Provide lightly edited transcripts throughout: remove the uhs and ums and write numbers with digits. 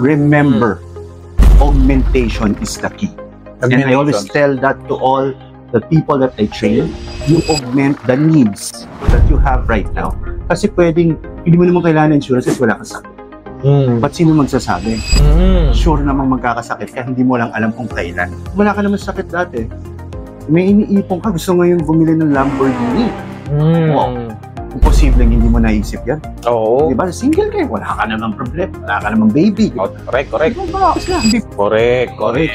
Remember, augmentation is the key. And I always tell that to all the people that I train, you augment the needs that you have right now. Kasi pwedeng, hindi mo naman kailangan insurance kasi wala kang sakit. Ba't sino magsasabi? Sure namang magkakasakit kaya hindi mo lang alam kung kailan. Wala ka naman sakit dati. May iniipon ka, gusto ngayon bumili ng Lamborghini. Wow. Imposible hindi mo naisip yan. Oo. Diba? Single kayo, wala ka namang problem. Wala ka namang baby. Correct. Correct.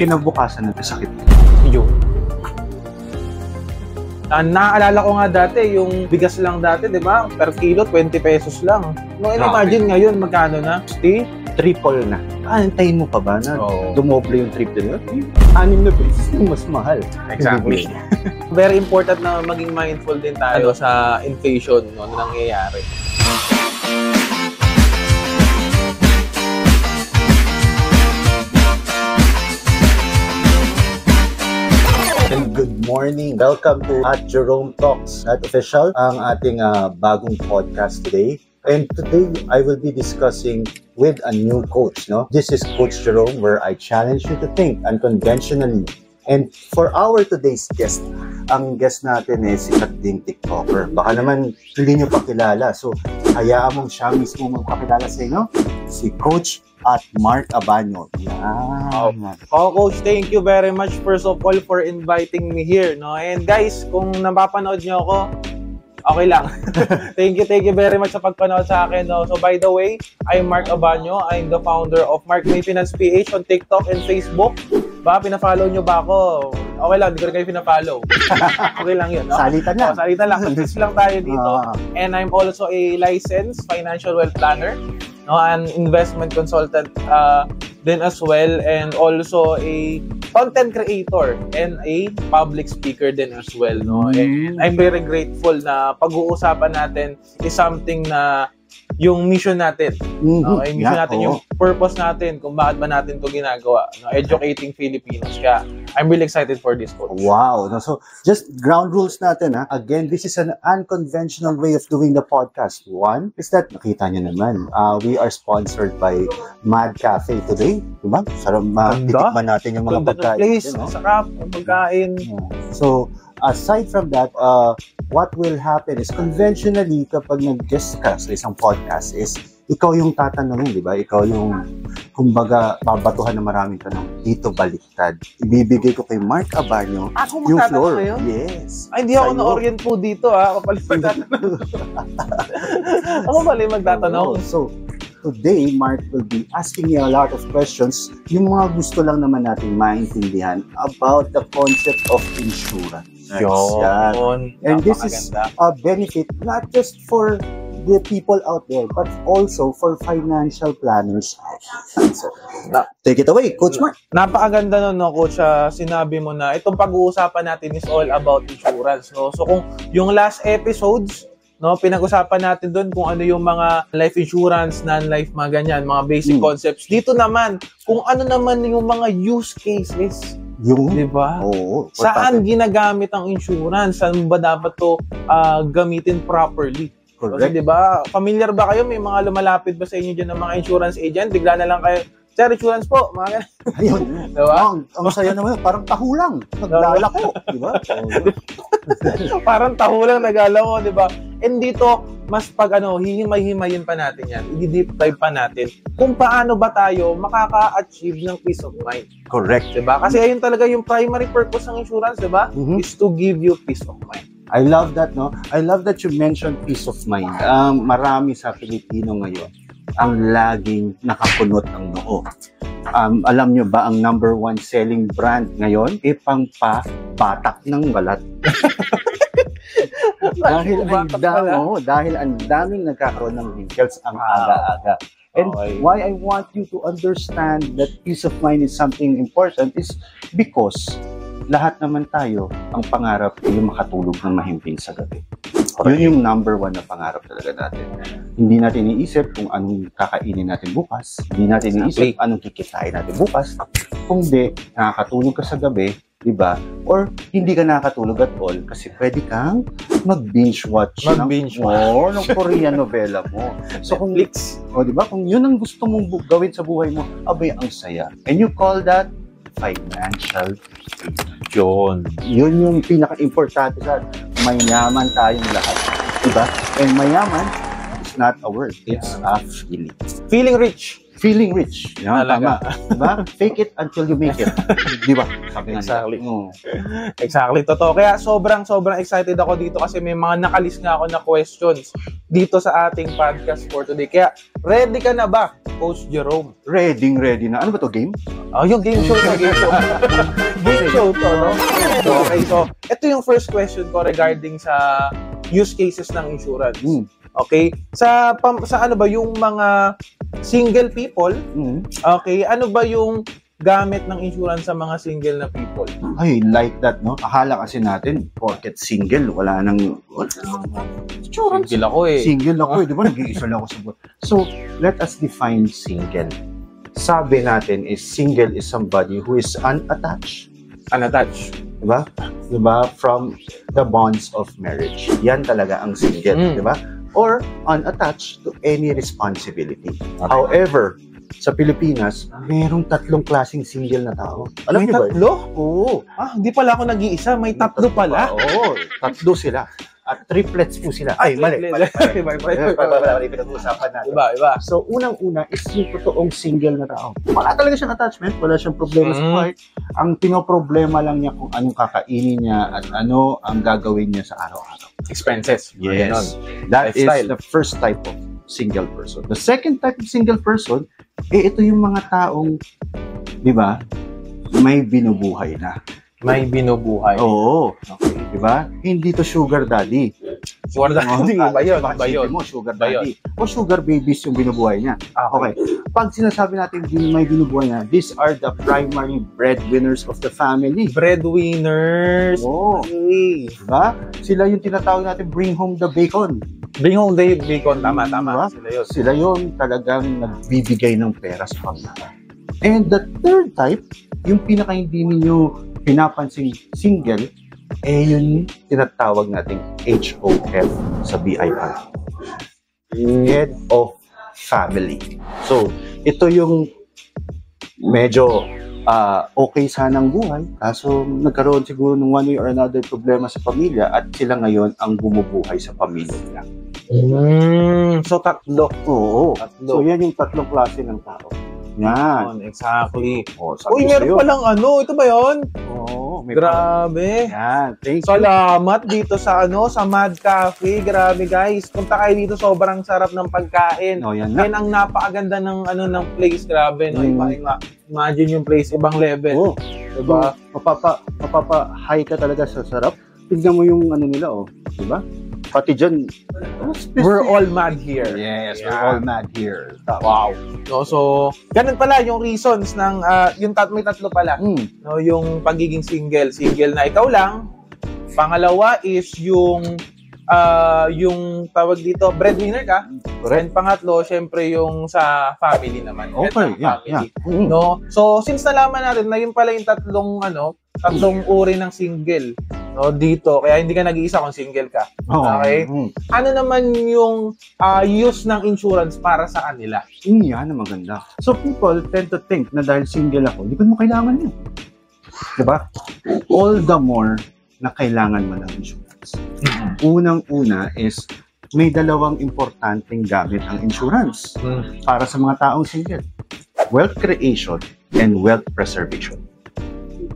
Kinabukasan ng kasakit. Yun. Naaalala ko nga dati, yung bigas lang dati, di ba? Per kilo, 20 pesos lang. No, imagine ngayon, magkano na? Triple na. Antayin mo pa ba na dumoble yung triple na? 6 na pesos yung mas mahal. Exactly. Very important na maging mindful din tayo sa inflation, no, na nangyayari. Good morning. Welcome to At Jerome Talks. At official, ang ating bagong podcast today. And today, I will be discussing with a new coach. No, this is Coach Jerome, where I challenge you to think unconventionally. And for our today's guest, ang guest natin is sikat ding TikToker. Baka naman hindi nyo pa kilala. So, hayaan mong siya mismo magpakilala sa inyo. Si Coach at Mark Abanyo. Coach, thank you very much first of all for inviting me here. No? And guys, kung napapanood nyo ako, okay lang. Thank you very much sa pagpanood sa akin. No? So by the way, I'm Mark Abanyo. I'm the founder of Mark Maintenance PH on TikTok and Facebook. Ba, pina-follow nyo ba ako? Okay lang, hindi ko rin kayo pina-follow. Okay lang yun. No? Salitan lang. Salitan lang. Consist lang tayo dito. And I'm also a licensed financial wealth planner. No, an investment consultant din as well, and also a content creator and a public speaker din as well, no. And I'm very grateful na pag-uusapan natin is something na yung mission natin. No? Yung mission natin, yung purpose natin, kung bakit ba natin ito ginagawa. No? Educating Filipinos. Kaya I'm really excited for this, Coach. Wow. So, just ground rules natin. Again, this is an unconventional way of doing the podcast. One is that, nakita nyo naman, we are sponsored by Mad Cafe today. Diba? Sarap titikman natin yung mga pagkain. Place, sarap, pagkain. So, aside from that, what will happen is conventionally kapag nag-guest ka sa isang podcast is ikaw yung tatanungin, di ba? Ikaw yung, kumbaga, babatuhan na maraming tanong. Dito baliktad. Ibibigay ko kay Mark Abanyo yung floor. Ngayon? Yes. Ay, hindi ako na-orient po dito, ha? Ako pala magtatanong. Ako pala magtatanong. So, today, Mark will be asking me a lot of questions. Yung mga gusto lang naman natin maintindihan about the concept of insurance. Yun. And this is a benefit not just for the people out there, but also for financial planners. So, take it away, Coach Mark. Napakaganda nun, no, Coach. Sinabi mo na itong pag-uusapan natin is all about insurance. No? So kung yung last episodes, no, pinag-usapan natin doon kung ano yung mga life insurance, non-life, mga ganyan, mga basic concepts. Dito naman, kung ano naman yung mga use cases. Yung, diba? Oo. Saan ginagamit ang insurance? Saan ba dapat to gamitin properly? Correct. Kasi diba, familiar ba kayo? May mga lumalapit ba sa inyo dyan ng mga insurance agent? Bigla na lang kayo, sir, insurance po, mga ganun. Ayun. Diba? Ang saya naman, parang tahulang. Naglalako. Diba? Parang tahulang naglalako, diba? And dito, mas pag hihimay-himayin pa natin yan, i-deep dive pa natin kung paano ba tayo makaka-achieve ng peace of mind. Correct. Diba? Kasi ayun talaga yung primary purpose ng insurance, diba? Is to give you peace of mind. I love that, no? I love that you mentioned peace of mind. Marami sa Pilipino ngayon ang laging nakakunot ang noo. Alam nyo ba ang number 1 selling brand ngayon? Pangpa-batak ng balat. dahil ang daming nagkakaroon ng wrinkles ang aga-aga. And why I want you to understand that peace of mind is something important is because lahat naman tayo, ang pangarap ay yung makatulog ng mahimbing sa gabi. Yun yung number 1 na pangarap talaga natin. Hindi natin iniisip kung anong kakainin natin bukas. Hindi natin iniisip anong kikitain natin bukas. Kung di, nakakatulog ka sa gabi, diba? Or hindi ka nakakatulog at all kasi pwede kang mag-binge watch ng Korean novela mo. So kung Netflix. diba? Kung yun ang gusto mong gawin sa buhay mo, abay ang saya. And you call that financial freedom. Yun yung pinaka-importante sa mayaman tayong lahat. Diba? And mayaman is not a word. It's a feeling. Feeling rich. Feeling rich. Yan, Talaga. tama. Diba? Fake it until you make it. Diba? Sabi nga Exactly. nila. Exactly, totoo. Kaya sobrang excited ako dito kasi may mga nakalist nga ako na questions dito sa ating podcast for today. Kaya, ready ka na ba, Coach Jerome? Ready na. Ano ba to, game? Yung game show na, game show. Game show to, no? Okay, so, ito yung first question ko regarding sa use cases ng insurance. Okay? Sa ano ba yung mga single people? Okay, ano ba yung gamit ng insurance sa mga single na people? Ay, like that, no? Akala kasi natin, porket single, wala nang insurance. Single ako eh. Single ako eh, di ba? Nag-iisa lang ako sa buhay. So, let us define single. Sabi natin is single is somebody who is unattached. Unattached. Diba? Diba? From the bonds of marriage. Yan talaga ang single. Diba? Or unattached to any responsibility. Okay. However, sa Pilipinas, mayroong 3 klaseng single na tao. Alam May niyo ba? 3? Oo. Hindi pala ako nag-iisa. May 3 pala. Oo. 3 sila. At triplets po sila. Ay, mali. Pinag-uusapan natin. Iba. So, unang-una is yung totoong single na tao. Wala talaga siyang attachment. Wala siyang problema sa buhay. Ang pinoproblema lang niya kung anong kakainin niya at ano ang gagawin niya sa araw-araw. Expenses. Yes. That Lifestyle. is the first type of single person. The second type of single person, ito yung mga taong, di ba, may binubuhay na. May binubuhay. Oo. Okay. Diba? Hindi to sugar daddy. Sugar daddy. Ba yun? Mo, sugar daddy. O sugar babies yung binubuhay niya. Okay. Pag sinasabi natin may binubuhay niya, these are the primary breadwinners of the family. Breadwinners. Oo. Okay. Diba? Sila yung tinatawag natin, bring home the bacon. Bring home the bacon. Tama. Diba? Sila yun talagang nagbibigay ng pera sa pamilya. And the third type, yung pinaka hindi ninyo pinapansing single, yun tinatawag nating HOF sa BIR. Head of Family. So, ito yung medyo okay sanang buhay, kaso nagkaroon siguro ng one way or another problema sa pamilya at sila ngayon ang bumubuhay sa pamilya nila. So, 3. Oo. 3. So, yan yung 3 klase ng tao. Yan. Exactly. Uy, meron palang ito ba yun? Oo. Grabe. Yan. Thank you. Salamat dito sa sa Mad Cafe. Grabe guys. Punta kayo dito, sobrang sarap ng pagkain. Yan na. And ang napakaganda ng ng place. Grabe, no? Imagine yung place, ibang level. Diba? Mapapa-high ka talaga sa sarap. Tignan mo yung nila, diba? Pati dyan, we're all mad here. Yes, we're all mad here. Wow. No, so, ganun pala yung reasons ng, may 3 pala. No, yung pagiging single. Single na ikaw lang. Pangalawa is yung tawag dito, breadwinner ka. Correct. And pangatlo, syempre yung sa family naman. Okay, yeah. No? So, since nalaman natin na yun pala yung 3 uri ng single, no, dito, kaya hindi ka nag-iisa kung single ka. Okay? Ano naman yung use ng insurance para sa kanila? Yan ang maganda. So, people tend to think na dahil single ako, hindi ko mo kailangan yun. Diba? All the more na kailangan mo ng insurance. Unang-una is may 2 importanteng gamit ang insurance para sa mga taong single. Wealth creation and wealth preservation.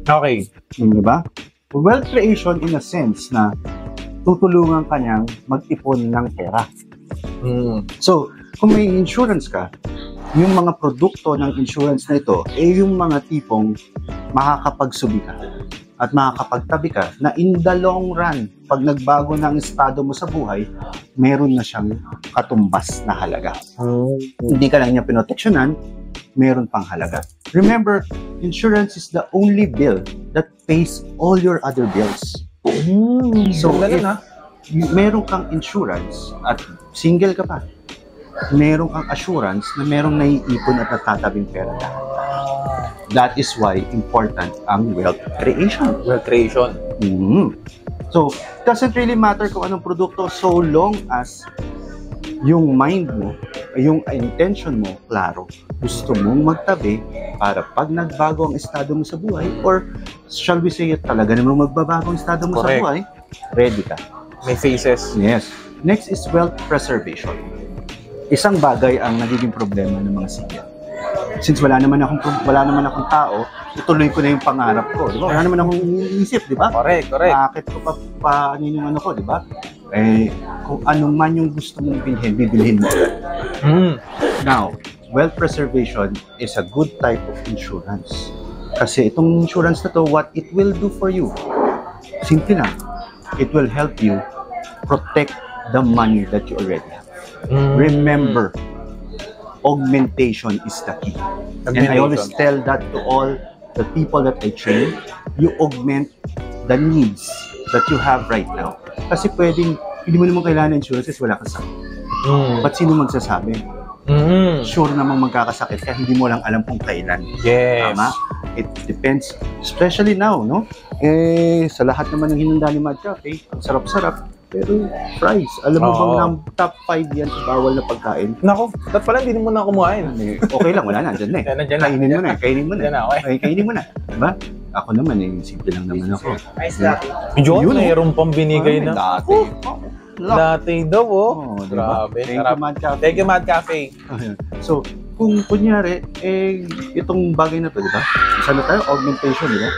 Okay. Diba? Wealth creation in a sense na tutulungan ka niyang mag-ipon ng pera. So, kung may insurance ka, yung mga produkto ng insurance na ito, yung mga tipong makakapagsubi ka at makakapagtabi ka na in the long run, pag nagbago na ang estado mo sa buhay, meron na siyang katumbas na halaga. Hindi ka lang niya pinoteksyonan, meron pang halaga. Remember, insurance is the only bill that pays all your other bills. So, if meron kang insurance at single ka pa, meron kang assurance na merong naiipon at natatabing pera lahat. That is why important ang wealth creation. Wealth creation. So, doesn't really matter kung anong produkto so long as yung mind mo, yung intention mo, klaro. Gusto mong magtabi para pag nagbago ang estado mo sa buhay, or shall we say talaga namang magbabago ang estado mo sa buhay, ready ka. May phases. Yes. Next is wealth preservation. Isang bagay ang nagiging problema ng mga single. Since wala naman akong tao, ituloy ko na yung pangarap ko, di ba? Wala naman akong iniisip, di ba? Correct. Bakit ko pa yung ano ko, di ba? Kung ano man yung gusto mong bilhin, bibilhin mo. Now, wealth preservation is a good type of insurance. Kasi itong insurance na to, what it will do for you, simple lang, it will help you protect the money that you already have. Remember, augmentation is the key. And I always tell that to all the people that I train, you augment the needs that you have right now. Kasi pwedeng, hindi mo naman kailangan ng insurance, wala kang sakit. Ba't sino magsasabi? Sure namang magkakasakit kaya hindi mo lang alam kung kailan. Yes. Tama? It depends, especially now, no? Sa lahat naman ng hinanda ni Mad Cafe, ang sarap-sarap. Pero fries, alam mo bang ng top 5 yan sa bawal na pagkain? Nako, dapat pala hindi mo na kumuhain. Okay lang, wala na, andyan na eh. Kainin mo na. Kainin mo na. Diba? Ako naman simple lang naman ako. Yun, mayroon pang binigay na. Dati. Dati daw, Grabe. Sarap. Thank you, Mad Cafe. So, kung kunyari, itong bagay na to, diba? Isa na tayo, augmentation, diba?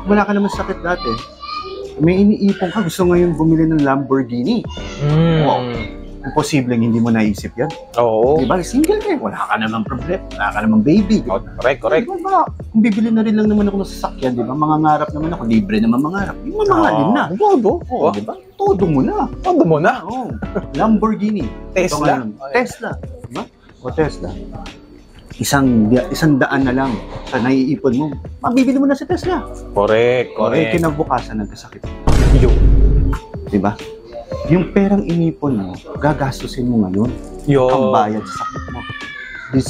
Wala ka naman sakit dati. May iniipon ka, gusto ngayon bumili ng Lamborghini. Wow. Imposibleng hindi mo naisip yan. Oo. Diba? Single ka, wala ka namang problem, wala ka namang baby. Diba? Correct. Diba? Kung bibili na rin lang naman ako ng sasakyan, diba? Mangangarap naman ako, libre naman mangarap. Yung mamahalin na. Todo. Diba? Todo mo na. Lamborghini. Tesla. Tesla. Diba? Tesla. Isang daan na lang sa naiipon mo, mabibili mo na si Tesla. Correct. Kinabukasan nagkasakit. Yun. Diba? Yung perang inipon mo, gagastusin mo ngayon. Ang bayad sa sakit mo. Di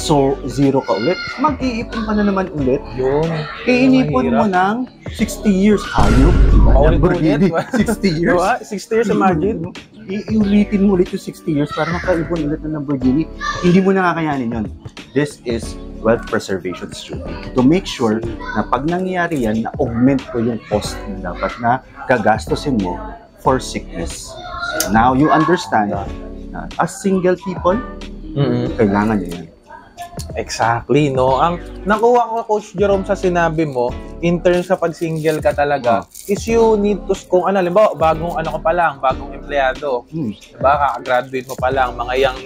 zero ka ulit, mag-iipon ka na naman ulit. Yun. Inipon mo ng 60 years. Hayop. Diba? Lamborghini. 60 years. Diba? 60 years, imagine. Iulitin mo ulit yung 60 years para makaipon ulit ng Lamborghini. Hindi mo nakakayanin yun. This is wealth preservation strategy. To make sure na pag nangyayari yan, na-augment ko yung cost na dapat na gagastusin mo for sickness. So now you understand na as single people, kailangan nyo yan. Exactly, no? Ang nakuha ko, Coach Jerome, sa sinabi mo, in terms sa pag-single ka talaga, is you need to, kung halimbawa, bagong empleyado, diba, kaka-graduate mo pa lang, mga young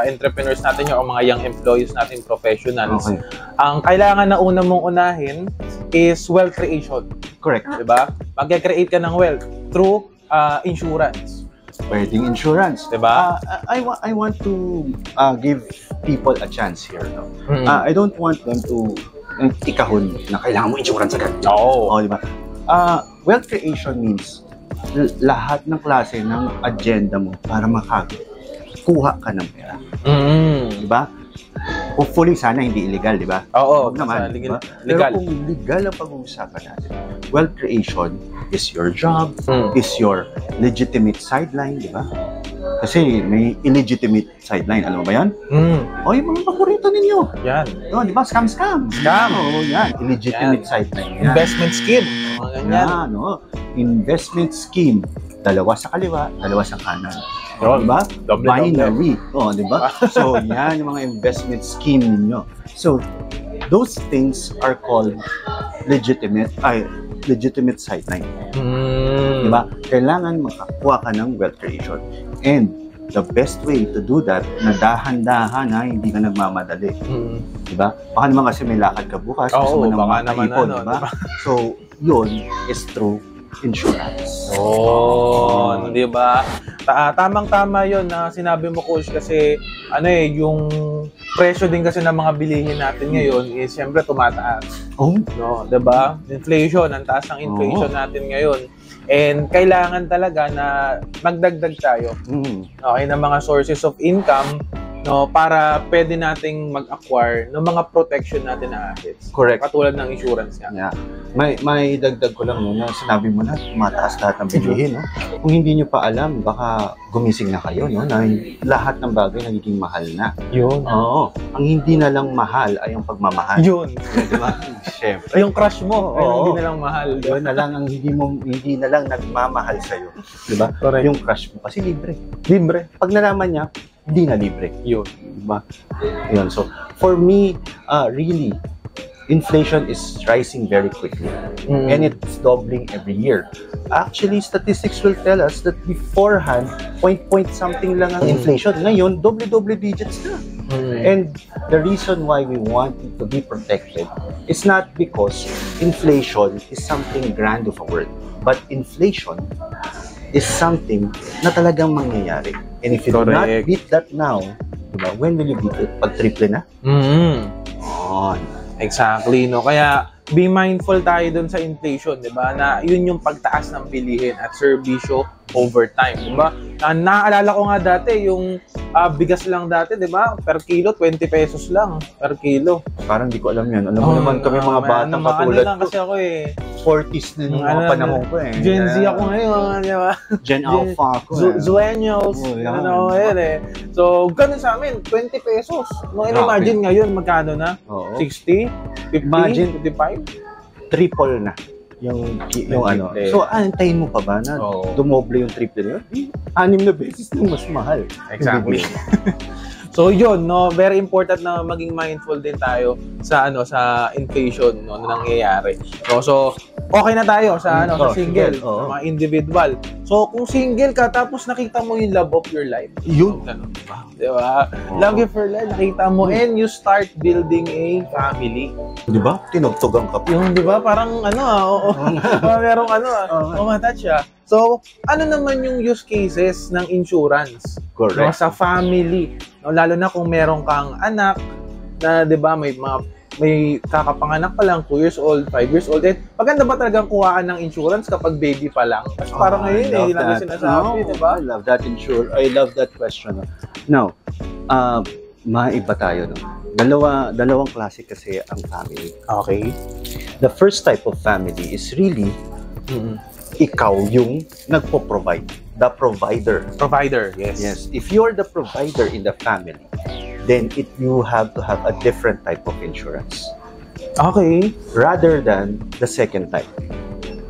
entrepreneurs natin o mga young employees natin, professionals, ang kailangan na una mong unahin is wealth creation. Correct. Diba? Mag-create ka ng wealth through insurance. Pwedeng insurance. Diba? I want to give people a chance here. No? I don't want them to ikahon na kailangan mo insurance agad. Oo. Diba? Wealth creation means lahat ng klase ng agenda mo para makakuha ka ng pera. Diba? Hopefully, sana hindi illegal, di ba? Oo, naman. Legal. Pero kung legal ang pag-uusapan natin, wealth creation is your job, is your legitimate sideline, di ba? Kasi may illegitimate sideline. Alam mo ba yan? O, yung mga paborito ninyo. Yan. Di ba? Scam. Oo, yan. Illegitimate sideline. Yan. Investment scheme. Yan, no? Investment scheme. Dalawa sa kaliwa, dalawa sa kanan. Diba? Binary. Diba? So, yan yung mga investment scheme ninyo. So, those things are called legitimate sideline. Diba? Kailangan makakuha ka ng wealth creation. And the best way to do that, na dahan-dahan ha, hindi ka nagmamadali. Diba? Baka naman kasi may lakad ka bukas, gusto mo naman makaipon, diba? So, yun is through insurance. Di ba? Tamang-tama 'yon na sinabi mo, Coach, kasi yung presyo din kasi ng mga bilihin natin ngayon is siyempre tumataas. No, 'di ba? Inflation, ang taas ng inflation natin ngayon. And kailangan talaga na magdagdag tayo. Okay, ng mga sources of income no, para pwede nating mag-acquire ng mga protection natin na assets. Correct. Katulad ng insurance nga. Yeah. May dagdag ko lang no, sinabi mo na mataas lahat ng bilihin, no? Kung hindi nyo pa alam, baka gumising na kayo, no, na lahat ng bagay nagiging mahal na. Yun. Oo. Ang hindi na lang mahal ay yung pagmamahal. Yun. Di ba? Siyempre. Yung crush mo, ay hindi na lang mahal. Yun na lang ang hindi na lang nagmamahal sa'yo. Di ba? Correct. Yung crush mo kasi libre. Libre. Pag nalaman niya, hindi na libre. Yun. Di ba? Yun. So, for me, really, inflation is rising very quickly. And it's doubling every year. Actually, statistics will tell us that beforehand, point something lang ang inflation. Ngayon, double digits na. And the reason why we want it to be protected is not because inflation is something grand of a word, but inflation is something na talagang mangyayari. And if you do not beat that now, diba, when will you beat it? Pag triple na? On. Exactly, no? Kaya, be mindful tayo dun sa inflation, di ba? Na yun yung pagtaas ng bilihin at serbisyo over time, di ba? Naaalala ko nga dati, yung bigas lang dati, di ba? Per kilo, 20 pesos lang per kilo. Parang di ko alam yan. Alam mo naman kami mga batang katulad lang kasi ako eh. 40s na yung mga panahon ko eh. Gen Z ako ngayon, di ba? Gen Alpha ako eh. Zueños. Ano ako ngayon eh. So, ganun sa amin, 20 pesos. No, imagine ngayon, magkano na? 60? 50? Imagine, 55? Triple na yung ano. So, antayin mo pa ba na dumoble yung triple yun? 6 na beses na mas mahal. Exactly. So yun, no, very important na maging mindful din tayo sa sa inflation no na nangyayari. No, so okay na tayo sa sa single, sa mga individual. So kung single ka tapos nakita mo yung love of your life, yun di ba? Love of your life, nakita mo and you start building a family. Di ba? Tinugtugan ka pa. Yung di ba parang merong umatach siya. So, ano naman yung use cases ng insurance? Correct. No, sa family. No, lalo na kung meron kang anak na, di ba, may kakapanganak pa lang, 2 years old, 5 years old. Eh, maganda ba talagang kuhaan ng insurance kapag baby pa lang? Kasi parang ngayon lang sinasabi, di ba? I love that I love that question. Now, maiba tayo, no? Dalawang klase kasi ang family. Okay. The first type of family is really ikaw yung nagpo-provide, the provider. Provider, yes. Yes. If you're the provider in the family, then you have to have a different type of insurance. Okay. Rather than the second type.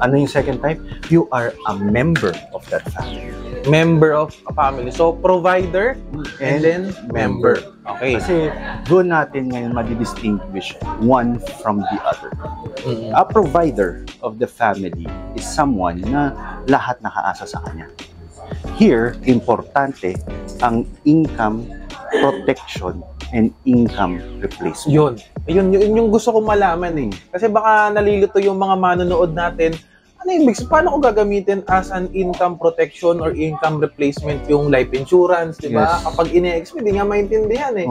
Ano yung second type? You are a member of that family. Member of a family. So, provider and then member. Okay. Kasi doon natin ngayon madi-distinguish one from the other. A provider of the family is someone na lahat nakaasa sa kanya. Here, importante ang income protection and income replacement. Yun yung gusto kong malaman eh. Kasi baka nalilito yung mga manonood natin. Ano yung mix? Paano ko gagamitin as an income protection or income replacement yung life insurance, di ba? Yes. Kapag ine-explain, hindi nga maintindihan eh.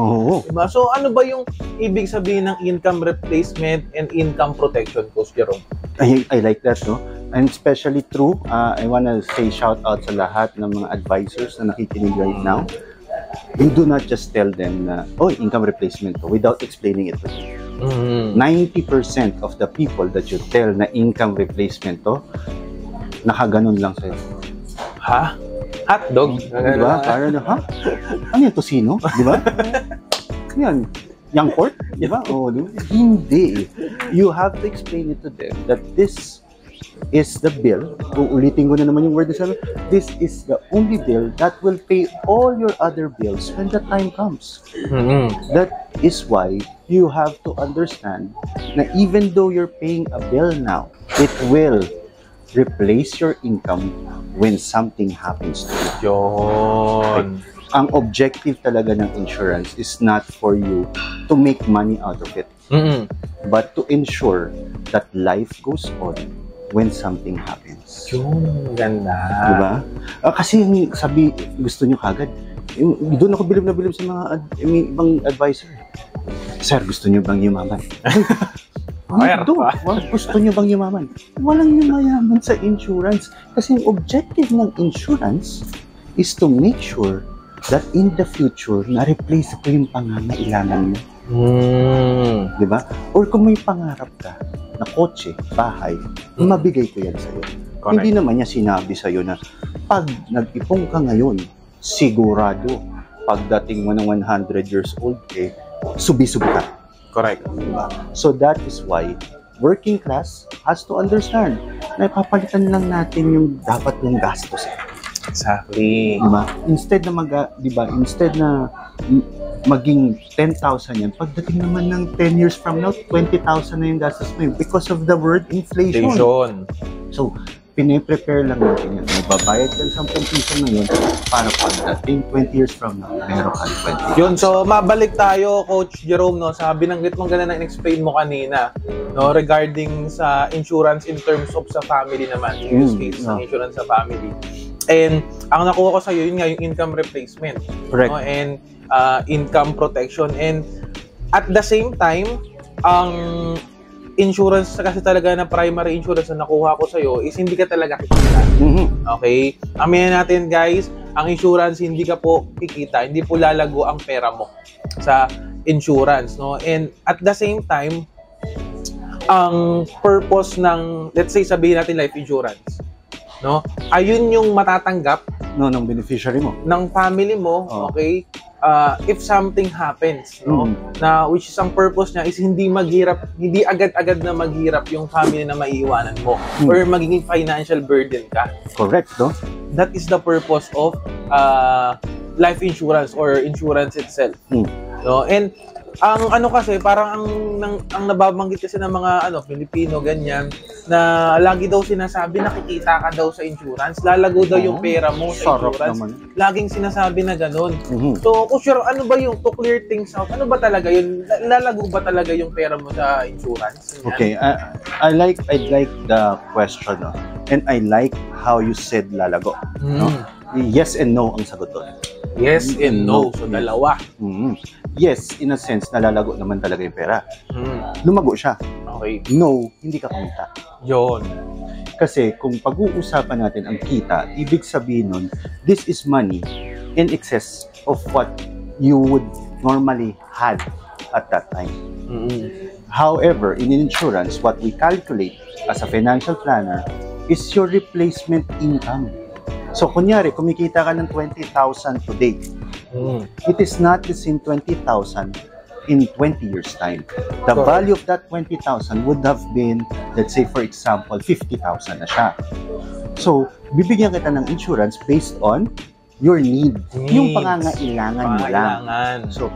Diba? So, ano ba yung ibig sabihin ng income replacement and income protection, Coach Jerome? I like that, no? And especially true, I wanna say shout out sa lahat ng mga advisors na nakikinig right now. You do not just tell them na, income replacement to, without explaining it to them. 90% of the people that you tell na income replacement to, nakaganon lang sa'yo. Ha? Hotdog? Diba? Parang, ano yung tosino? Diba? Yan. Young pork? Diba? Hindi. You have to explain it to them that this is the bill. Ulitin ko na naman yung word na sabi. This is the only bill that will pay all your other bills when the time comes. That is why you have to understand na even though you're paying a bill now, it will replace your income when something happens to you. Yun. Ang objective talaga ng insurance is not for you to make money out of it, but to ensure that life goes on when something happens. Yun, ganda. Diba? Kasi gusto nyo kagad. Doon ako bilib na bilib sa mga ibang advisor. Sir, gusto nyo bang yumaman? Gusto nyo bang yumaman? Walang yumayaman sa insurance. Kasi ang objective ng insurance is to make sure that in the future, na-replace ko yung pangangailangan mo. Di ba? Or kung may pangarap ka na kotse, bahay, mabigay ko yan sa'yo. Correct. Hindi naman niya sinabi sa'yo na pag nag-ipong ka ngayon, sigurado, pagdating mo ng 100 years old, subi-subi ka. Correct. Diba? So that is why working class has to understand na ipapalitan lang natin yung dapat ng gastos. Exactly. Diba? Instead na maging 10,000 yan, pagdating naman ng 10 years from now, 20,000 na yung gastos mo yun because of the word inflation. So, piniprepare lang natin yan. Magbabayad ka ng 10 piso na yun para pagdating 20 years from now, meron ka 20. Yun, so mabalik tayo, Coach Jerome, no, sa binanggit mong ganda na in-explain mo kanina, no, regarding sa insurance in terms of sa family naman, in this case, ng insurance sa family. And ang nakuha ko sa'yo, yun nga, yung income replacement. Correct. No, and income protection. And at the same time, ang insurance kasi talaga na primary insurance na nakuha ko sa'yo is hindi ka talaga kikita. Okay? Aminin natin guys, ang insurance hindi ka po kikita, hindi po lalago ang pera mo sa insurance, no? And at the same time, ang purpose ng, let's say sabihin natin life insurance, no? Ayun yung matatanggap ng beneficiary mo, ng family mo, okay? If something happens, no, na which is ang purpose niya is hindi maghirap, hindi agad-agad na maghirap yung family na maiiwanan mo or magiging financial burden ka. Correct, no? That is the purpose of life insurance or insurance itself. No? And ang ano kasi parang ang nababanggit kasi ng mga Pilipino ganyan na lagi daw sinasabi nakikita ka daw sa insurance, lalago daw yung pera mo sa insurance. Laging sinasabi na ganun. So, sure, ano ba yung to clear things out? Ano ba talaga yun? Lalago ba talaga yung pera mo sa insurance? Ganyan. Okay, I like the question, no? And I like how you said lalago. No? Yes and no ang sagot doon. Yes and no. So, dalawa. Yes, in a sense, nalalago naman talaga yung pera. Lumago siya. Okay. No, hindi ka kumita. Yun. Kasi kung pag-uusapan natin ang kita, ibig sabihin nun, this is money in excess of what you would normally had at that time. However, in insurance, what we calculate as a financial planner is your replacement income. So, kunyari, kumikita ka ng 20,000 today. It is not the same 20,000 in 20 years' time. The value of that 20,000 would have been, let's say, for example, 50,000 na siya. So, bibigyan kita ng insurance based on your need. Yung pangangailangan mo lang. So,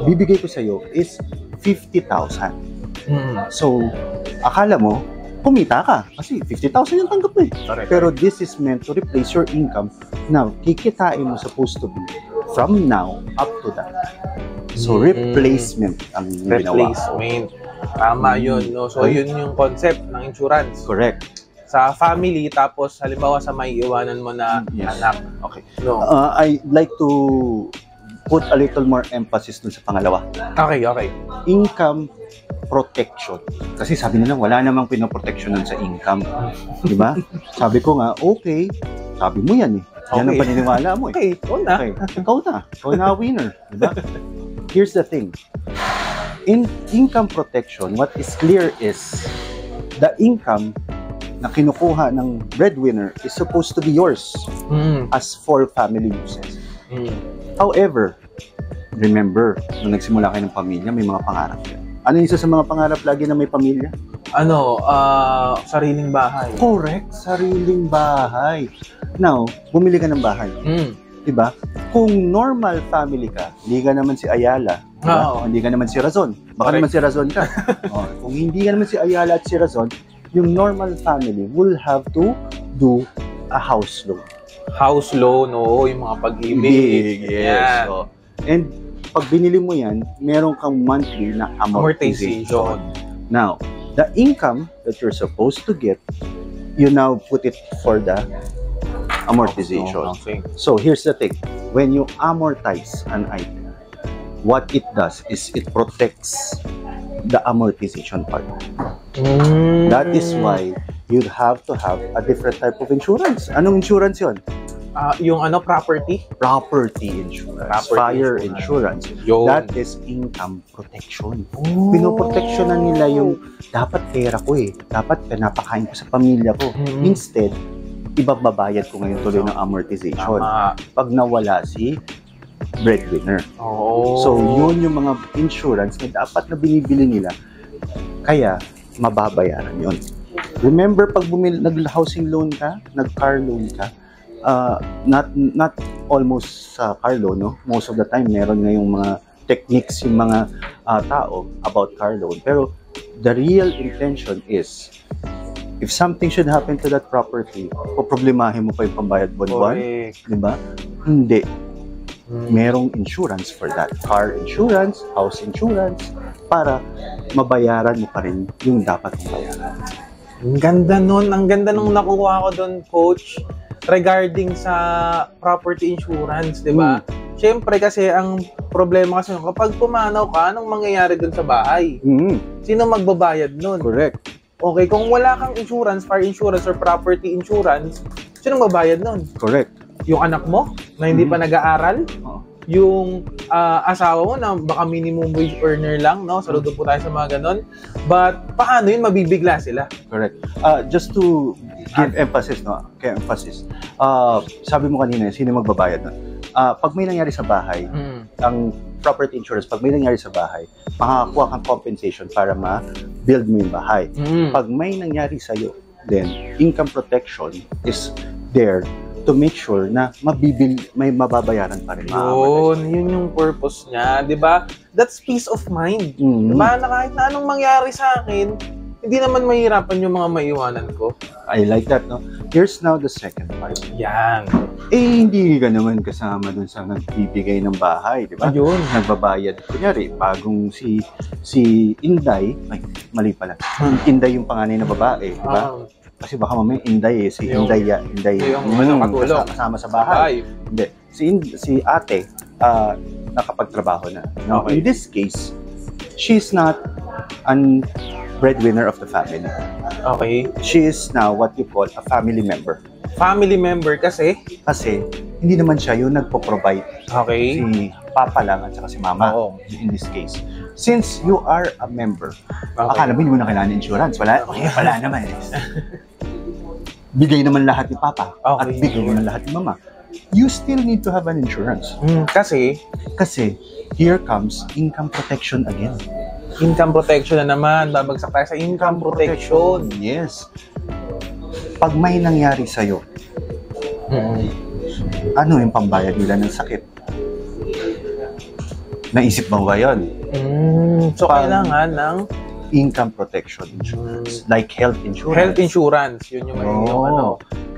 bibigay ko sa'yo is 50,000. So, akala mo, kumita ka kasi 50,000 yung tanggap mo eh. Pero this is meant to replace your income. Now, kikitain mo supposed to be from now up to that. So, replacement ang ginawa. Replacement. Tama yun, no? So, yun yung concept ng insurance. Correct. Sa family, tapos halimbawa sa maiiwanan mo na anak. Okay. No. I'd like to put a little more emphasis dun sa pangalawa. Okay. Income protection. Kasi sabi nila, wala namang pinoproteksyonan sa income. Di ba? Sabi ko nga, okay. Sabi mo yan eh. Yan ang paniniwala mo eh. Okay, ikaw na. Okay. Ikaw na winner. Di ba? Here's the thing. In income protection, what is clear is the income na kinukuha ng breadwinner is supposed to be yours as for family uses. However, remember, nung nagsimula kayo ng pamilya, may mga pangarap yan. Ano isa sa mga pangarap lagi na may pamilya? Sariling bahay. Correct, sariling bahay. Now, bumili ka ng bahay. Diba? Kung normal family ka, hindi ka naman si Ayala, diba? Hindi ka naman si Razon. Baka naman si Razon ka. Kung hindi ka naman si Ayala at si Razon, yung normal family will have to do a house loan. House loan, yung mga pag-ibig. Yes. So, and pag binili mo yan, meron kang monthly na amortization. Now, the income that you're supposed to get, you now put it for the amortization. So, here's the thing. When you amortize an item, what it does is it protects the amortization part. That is why you'd have to have a different type of insurance. Anong insurance yun? Yung property? Property insurance. Fire insurance. That is income protection. Oh. Pinoproteksyonan nila yung dapat pera ko dapat pinapakain ko sa pamilya ko. Instead, ibababayad ko ngayon tuloy ng amortization. Pag nawala si breadwinner. So, yun yung mga insurance na dapat na binibili nila. Kaya, mababayaran yun. Remember, pag nag-housing loan ka, nag-car loan ka, not almost sa car loan, no? Most of the time, meron ngayong mga techniques yung mga tao about car loan. Pero, the real intention is, if something should happen to that property, poproblemahin mo pa yung pambayad buwan-buwan, di ba? Hindi. Merong insurance for that. Car insurance, house insurance, para mabayaran mo pa rin yung dapat mong bayaran. Ang ganda nun. Ang ganda nung nakuha ko doon, Coach, regarding sa property insurance, di ba? Siyempre kasi ang problema kasi kapag pumanaw ka, anong mangyayari doon sa bahay? Sino magbabayad nun? Correct. Okay, kung wala kang insurance, fire insurance or property insurance, sino magbabayad nun? Correct. Yung anak mo na hindi pa nag-aaral? Yung asawa mo na baka minimum wage earner lang, no? Saludo po tayo sa mga ganon. But paano yun? Mabibigla sila. Correct. Just to give emphasis, no? Kaya emphasis. Sabi mo kanina, sino magbabayad nun? Pag may nangyari sa bahay, ang property insurance, pag may nangyari sa bahay, makakakuha kang compensation para ma-build mo yung bahay. Pag may nangyari sa'yo, then income protection is there to make sure na may mababayaran pa rin. Yun yung purpose niya, di ba? That's peace of mind. Di ba? Na kahit na anong mangyari sa akin, hindi naman mahirapan yung mga maiwanan ko. I like that, no? Here's now the second part. Yan. Hindi ka naman kasama dun sa nagbibigay ng bahay, di ba? Ayun. Nagbabayad. Kunyari, bagong si Inday, mali pala. Inday yung panganay na babae, di ba? Kasi baka mamaya Inday si Inday yung kasama sa bahay. Hindi. Si ate, nakapagtrabaho na. Now, in this case, she's not an breadwinner of the family. Okay. She is now what you call a family member. Family member kasi? Kasi, hindi naman siya yung nagpo-provide. Okay. Si papa lang at saka si mama. In this case. Since you are a member, akala mo hindi mo na kailangan insurance. Wala naman. Bigay naman lahat ni papa at bigay naman lahat ni mama. You still need to have an insurance. Kasi here comes income protection again. Income protection na naman. Babagsak tayo sa income protection. Yes. Pag may nangyari sa'yo, ano yung pambayad nila ng sakit? Naisip mo ba yun? So, kailangan ng income protection insurance. Like health insurance. Health insurance. Yun yung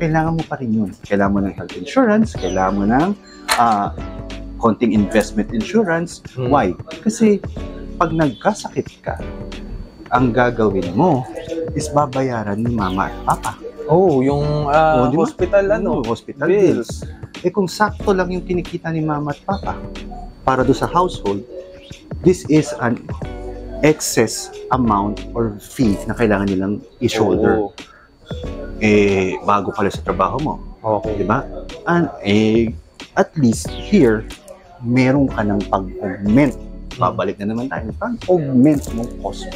kailangan mo pa rin yun. Kailangan mo ng health insurance. Kailangan mo ng konting investment insurance. Why? Kasi pag nagkasakit ka, ang gagawin mo is babayaran ni mama at papa. Yung hospital hospital bills. Kung sakto lang yung kinikita ni mama at papa para do sa household, this is an excess amount or fee na kailangan nilang i-shoulder. Bago ka lang sa trabaho mo. Okay. Diba? And at least here, meron ka ng pag-augment. Babalik na naman tayo. Pag-augment ng cost.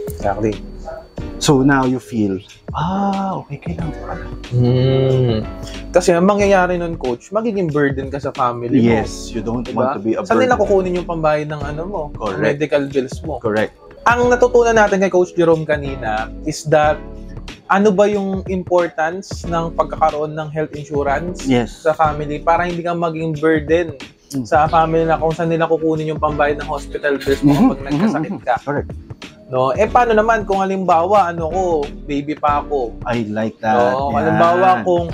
Exactly. So now you feel, okay, kailangan ko pala. Kasi ang mangyayari nun, Coach, magiging burden ka sa family mo. Yes, you don't want to be a burden. Saan nila kukunin yung pambayad ng mo? Correct. Medical bills mo. Correct. Ang natutunan natin kay Coach Jerome kanina is that ano ba yung importance ng pagkakaroon ng health insurance sa family para hindi ka maging burden sa family na kung saan nila kukunin yung pambayad ng hospital bills mo kapag nagkasakit ka. Correct. No, paano naman kung halimbawa baby pa ako. I like that. Halimbawa kung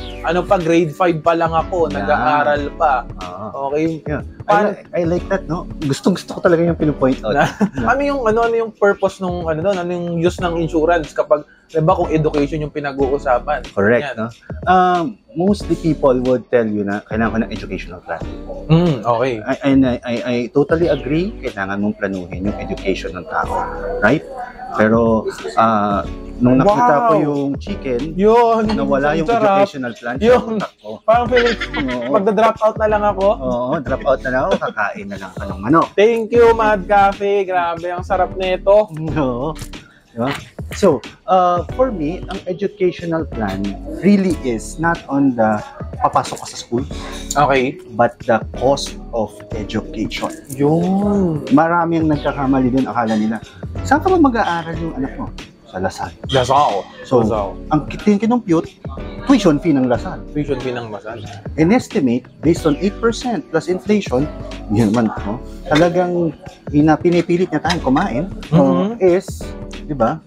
grade 5 pa lang ako, nag-aaral pa. Okay. Yeah. I like that, no? Gusto ko talaga yung pinupoint out. Ano yung purpose nung ano yung use ng insurance kapag kung education yung pinag-uusapan? Correct, no? Mostly people would tell you na kailangan ko ng educational plan. Okay. I totally agree. Kailangan mong planuhin yung education ng tao. Right? Pero, Nung nakita ko Wow! yung chicken, Yun! nawala yung Sarap. educational plan. Yun. Ko. Parang feeling, Oo. magda-drop out na lang ako. Oo, drop out na lang ako, kakain na lang ka ng manok. Thank you, Mad Cafe. Grabe, ang sarap nito. Oo. Diba? So, for me, ang educational plan really is not on the papasok ka sa school, Okay. but the cost of education. Yun. Marami ang nagkakamali din, akala nila, saan ka ba mag-aaral yung anak mo? Sa Lasal. Lasao. So, ang kinumpute, tuition fee ng Lasal. Tuition fee ng Lasal. And estimate, based on 8% plus inflation, yun man, no? Talagang pinipilit niya tayong kumain, is, di ba,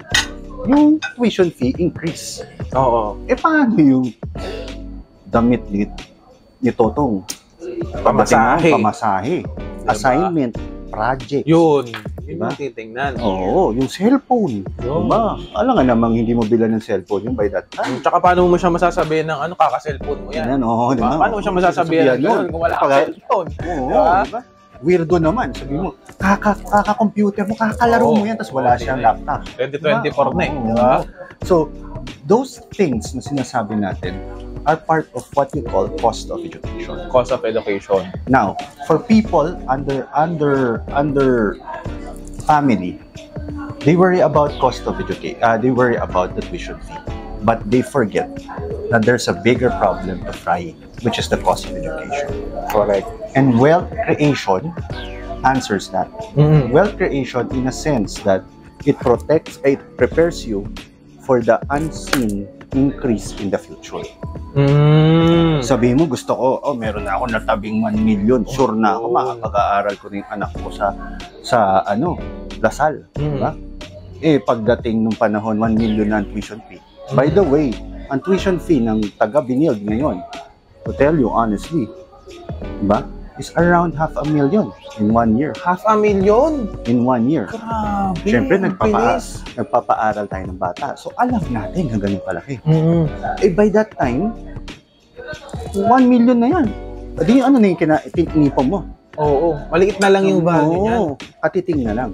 yung tuition fee increase. Oo. Paano yung damit ni Totong? Pamasahe. Pamasahe. Assignment. Project. Yun. Diba? Yung titingnan. Oo, yung cellphone. Yun. Diba? Alam nga namang hindi mo bilan ng cellphone yung by that time. Tsaka paano mo siya masasabihin ng kaka-cellphone mo yan? Yan, oo, Diba? Paano mo siya masasabihin ng ganun kung wala kang cellphone? Oo, Diba? diba? Weirdo naman. Sabi mo, kaka-computer mo, kakalaro mo yan, tapos wala siyang laptop. 2024 na eh. Oo. Diba? So, those things na sinasabi natin are part of what we call cost of education. Cost of education. Now, for people under family, they worry about cost of education. They worry about the tuition fee, but they forget that there's a bigger problem to fry, which is the cost of education. Correct. And wealth creation answers that. Wealth creation, in a sense, that it prepares you for the unseen increase in the future. Sabihin mo, gusto ko, meron na ako natabing 1 million. Sure na ako, makapag-aaral ko ng anak ko sa Lasal. Diba? Pagdating nung panahon, 1 million na ang tuition fee. By the way, ang tuition fee ng taga-Binild ngayon, to tell you honestly, diba, is around 500,000 in 1 year. 500,000? In 1 year. Grabe. Siyempre, bilis. nagpapaaral tayo ng bata. So, alam natin hanggang palaki. By that time, 1 million na yan. Di ano na yung inipon mo? Oo. Maliit na lang yung value niyan. Katiting na lang.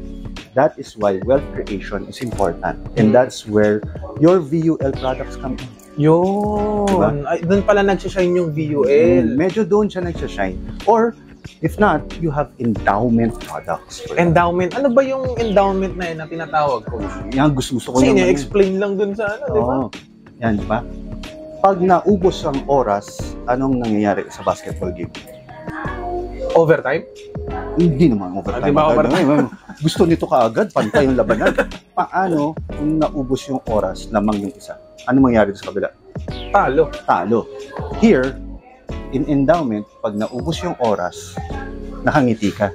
That is why wealth creation is important. And that's where your VUL products come in. Yun. Diba? Ay, doon pala nagsishine yung VUL. Medyo doon siya nagsashine. Or, if not, you have endowment products. Endowment. Ano ba yung endowment na yun na tinatawag ko? Yan, gusto ko Kasi yung explain lang dun sa ano, di ba? Yan, di ba? Pag naubos ang oras, anong nangyayari sa basketball game? Overtime? Hindi naman overtime. Di ba overtime? Gusto nito kaagad, pantay yung labanan. Paano kung naubos yung oras, lamang yung isa? Ano mangyari sa kabila? Talo. Talo. Here, in endowment, pag naubos yung oras, nakangiti ka.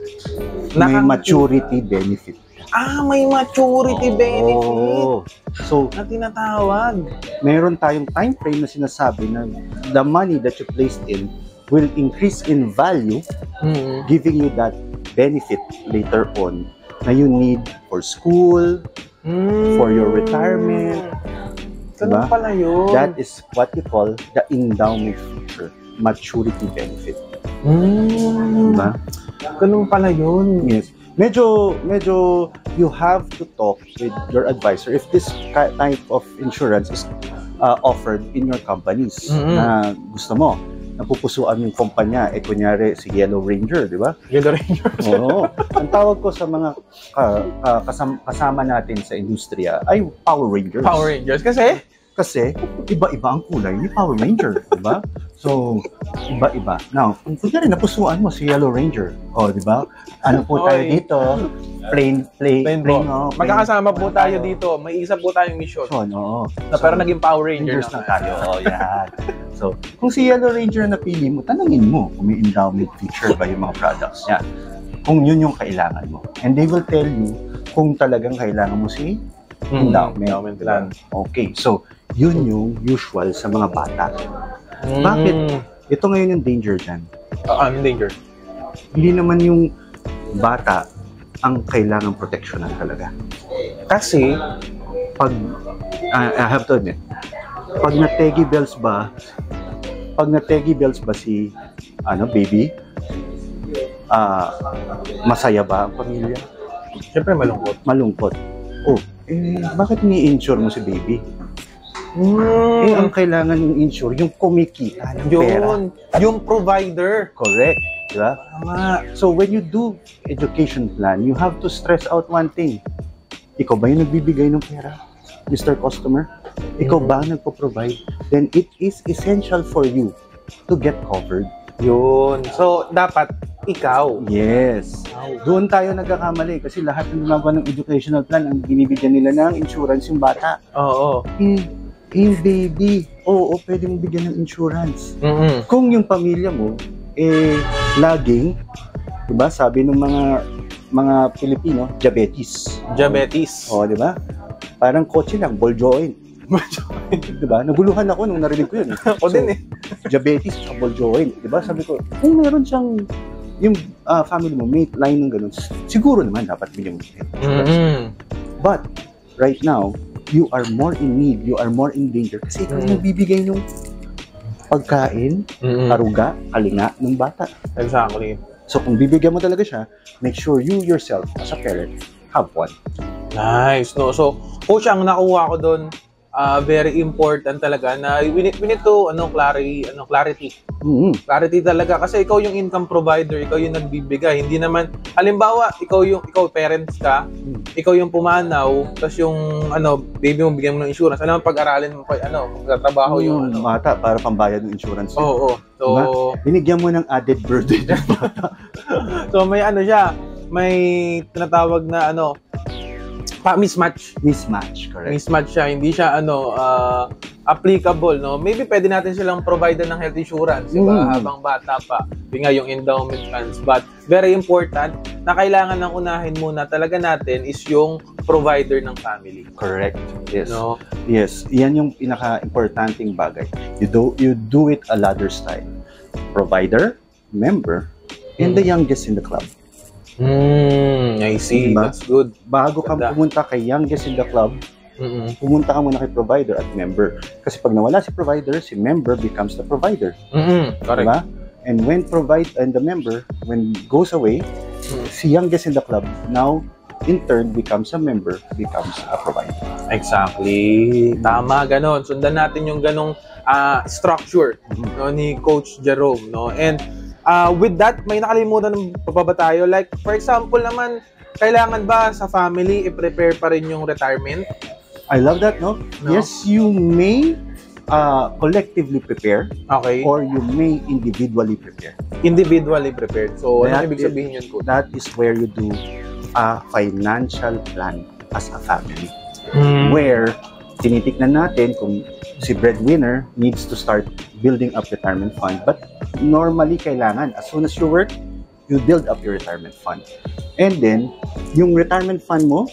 May maturity benefit. May maturity benefit. So, na tinatawag. Meron tayong time frame na sinasabi na the money that you placed in will increase in value, giving you that benefit later on na you need for school, for your retirement. Ganun pala yun. That is what you call the endowment feature, maturity benefit. Diba? Ganun pala yun. Yes. Medyo you have to talk with your advisor if this type of insurance is offered in your companies na gusto mo. Napupusuan yung kumpanya, kunyari si Yellow Ranger, di ba? Yellow Ranger. Oo. Ang tawag ko sa mga kasama natin sa industriya ay Power Rangers. Power Rangers. Kasi iba-iba ang kulay ni Power Ranger, di ba? So, iba-iba. Now, kung kunyari napusuan mo si Yellow Ranger, di ba? Ano po tayo dito? Plain po. Magkakasama po tayo dito. May isa po tayong mission. Oo. Pero naging Power Rangers na tayo. Yan. So, kung si Yellow Ranger na pili mo, tanungin mo kung may endowment feature ba yung mga products niya. Kung yun yung kailangan mo. And they will tell you kung talagang kailangan mo si endowment plan. Okay. So, yun yung usual sa mga bata. Bakit? Ito ngayon yung danger dyan. Anong danger? Hindi naman yung bata ang kailangang proteksyonan talaga. Kasi, I have to admit, pag na-teggy bells ba si baby, masaya ba ang pamilya? Siyempre malungkot. Malungkot. bakit ni-insure mo si baby? Ang kailangan yung insure, yung kumikita ng pera. Yung provider. Correct. Diba? Tama. So when you do education plan, you have to stress out one thing. Ikaw ba yung nagbibigay ng pera, Mr. Customer? Ikaw ba ang nagpo-provide? Then it is essential for you to get covered. Yun. So, dapat ikaw. Yes. Doon tayo nagkakamali kasi lahat ng gumagawa ng educational plan, ang binibigyan nila ng insurance yung bata. Oo. Baby, oo, pwede mong bigyan ng insurance. Kung yung pamilya mo, laging, diba, sabi ng mga Pilipino, diabetes. O, diba? Parang kotse lang, ball joint. Diba? Naguluhan ako nung narinig ko yun. Ako din Diabetes sa ball joint. Diba? Sabi ko, kung meron siyang, yung family mo, may line ng ganun, siguro naman dapat bigyan mo. But, right now, you are more in need, you are more in danger kasi ikaw yung bibigay ng pagkain, karuga, kalinga ng bata. Exactly. So kung bibigyan mo talaga siya, make sure you yourself as a parent have one. Nice. No? So, coach, ang nakuha ko doon, very important talaga na we need to clarity. Clarity talaga kasi ikaw yung income provider, ikaw yung nagbibigay. Hindi naman halimbawa ikaw parents ka, ikaw yung pumanaw, tapos yung baby mo bigyan mo ng insurance. Alam mo pag-aralin mo pa magtatrabaho yung bata para pambayad ng insurance. Oo. So diba? Binigyan mo ng added burden yung bata. So may may tinatawag na mismatch. Correct. Mismatch siya, hindi siya applicable, no? Maybe pwede natin silang provide ng health insurance, diba? Habang bata pa. Yung nga yung endowment funds. But very important na kailangan ng unahin muna talaga natin is yung provider ng family. Correct. Yes. No? Yes. Yan yung pinaka-importanting bagay. You do it a ladder style. Provider, member, and the youngest in the club. I see. Diba? That's good. Bago ka pumunta kay youngest in the club, pumunta ka muna kay provider at member. Kasi pag nawala si provider, si member becomes the provider. Correct. Diba? And when the member, when goes away, si youngest in the club now in turn becomes a member, becomes a provider. Exactly. Tama, ganon. Sundan natin yung ganong structure ni Coach Jerome. No? And with that, may nakalimutan pa ba tayo? Like, for example naman, kailangan ba sa family i-prepare pa rin yung retirement? I love that, no? Yes, you may collectively prepare. Okay. Or you may individually prepare. Individually prepared. So, ano ibig sabihin yun, Coach? That is where you do a financial plan as a family. Where tinitignan natin kung si breadwinner needs to start building up retirement fund. But normally, kailangan, as soon as you work, you build up your retirement fund. And then, yung retirement fund mo,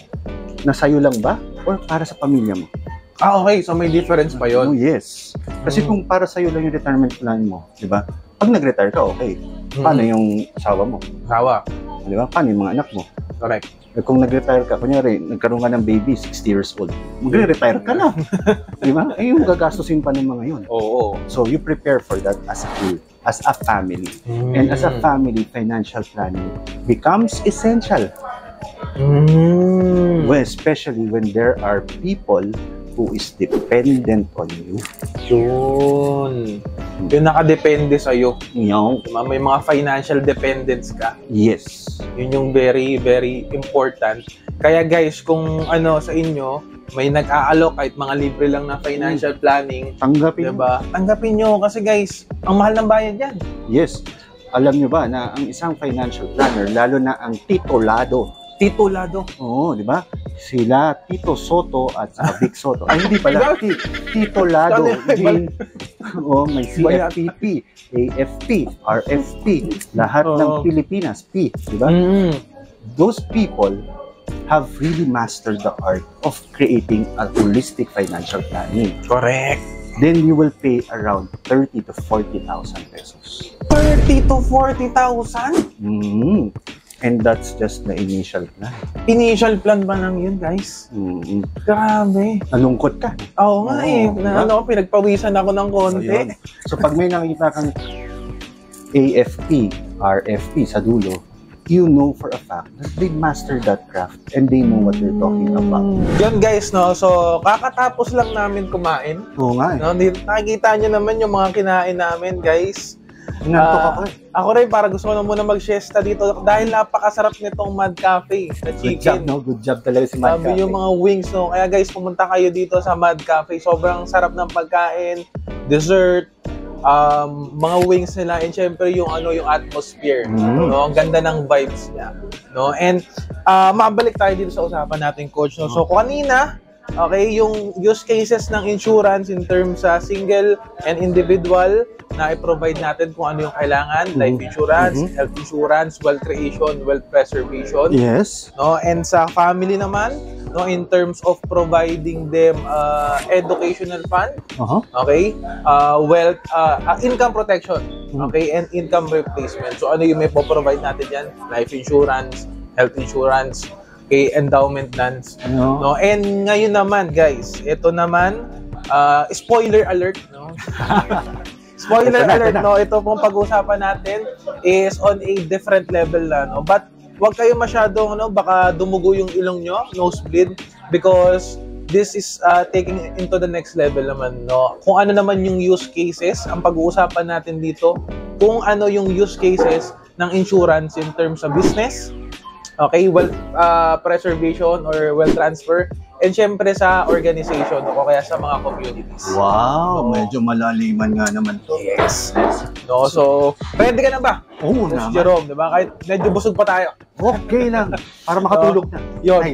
nasa'yo lang ba? Or para sa pamilya mo? Okay. So, may difference pa yun? Oh, yes. Kasi kung para sa'yo lang yung retirement plan mo, di ba? Pag nag-retire ka, okay. Paano yung asawa mo? Di ba? Paano yung mga anak mo? Correct. Kung nag-retire ka, kunyari, nagkaroon ka ng baby, 60 years old, magre-retire ka na. Di ba? Yung gagastusin pa ng mga yun. Oo. So, you prepare for that as a family. And as a family, financial planning becomes essential. Well, especially when there are people who is dependent on you. Yun. Yung nakadepende sa'yo. Yung, may mga financial dependence ka. yes. Yun yung very, very important. Kaya guys, kung sa inyo, may nag-aalok kahit mga libre lang na financial planning, Tanggapin. diba? Tanggapin nyo kasi guys, ang mahal ng bayad yan. Yes. Alam nyo ba na ang isang financial planner, lalo na ang titulado. Oo, di ba? Sila, Tito Soto at Vic Soto. Ay, hindi pala. Titulado. May CFPP, AFP, RFP, lahat ng Pilipinas, P, di ba? Those people have really mastered the art of creating a holistic financial planning. Correct. Then you will pay around 30 to 40,000 pesos. 30 to 40,000? And that's just the initial plan. Initial plan ba lang yun, guys? Grabe. Nalungkot ka. Oo nga pinagpawisan ako ng konti. So pag may nakita kang AFP, RFP sa dulo, you know for a fact that they mastered that craft and they know what they're talking about. Yun guys, no? So, kakatapos lang namin kumain. Oo nga eh. No? Nakikita nyo naman yung mga kinain namin, guys. Inantok ako eh. Ako rin, para gusto ko na muna mag-siesta dito dahil napakasarap nitong Mad Cafe na Good job, chicken. no? Good job talaga si Mad Sabi Cafe. yung mga wings, no? Kaya guys, pumunta kayo dito sa Mad Cafe. Sobrang sarap ng pagkain, dessert, mga wings nila, and syempre yung yung atmosphere, no? Ang ganda ng vibes niya, no? And mabalik tayo dito sa usapan natin, coach, no? So kanina, okay, yung use cases ng insurance in terms sa single and individual na i-provide natin kung ano yung kailangan, life insurance, health insurance, wealth creation, wealth preservation. Yes. No, and sa family naman, no, in terms of providing them educational fund, okay, wealth, income protection, okay, and income replacement. So ano yung may po-provide natin yan? Life insurance, health insurance, okay, endowment plans, no. And ngayon naman, guys, ito naman, spoiler alert, no. Spoiler alert, no. Ito pong pag-uusapan natin is on a different level na, no. But wag kayo masyadong, baka dumugo yung ilong nyo, nosebleed, because this is taking into the next level naman, no. Kung ano naman yung use cases, ang pag-uusapan natin dito, kung ano yung use cases ng insurance in terms of business, okay, wealth preservation or wealth transfer, and syempre sa organization o kaya sa mga communities. Wow, medyo malaliman nga naman to. Yes. No, so, ready ka na ba? Oo Coach naman. Jerome, di ba? Kahit medyo busog pa tayo. Okay lang. Para makatulog na. Yun. Ay,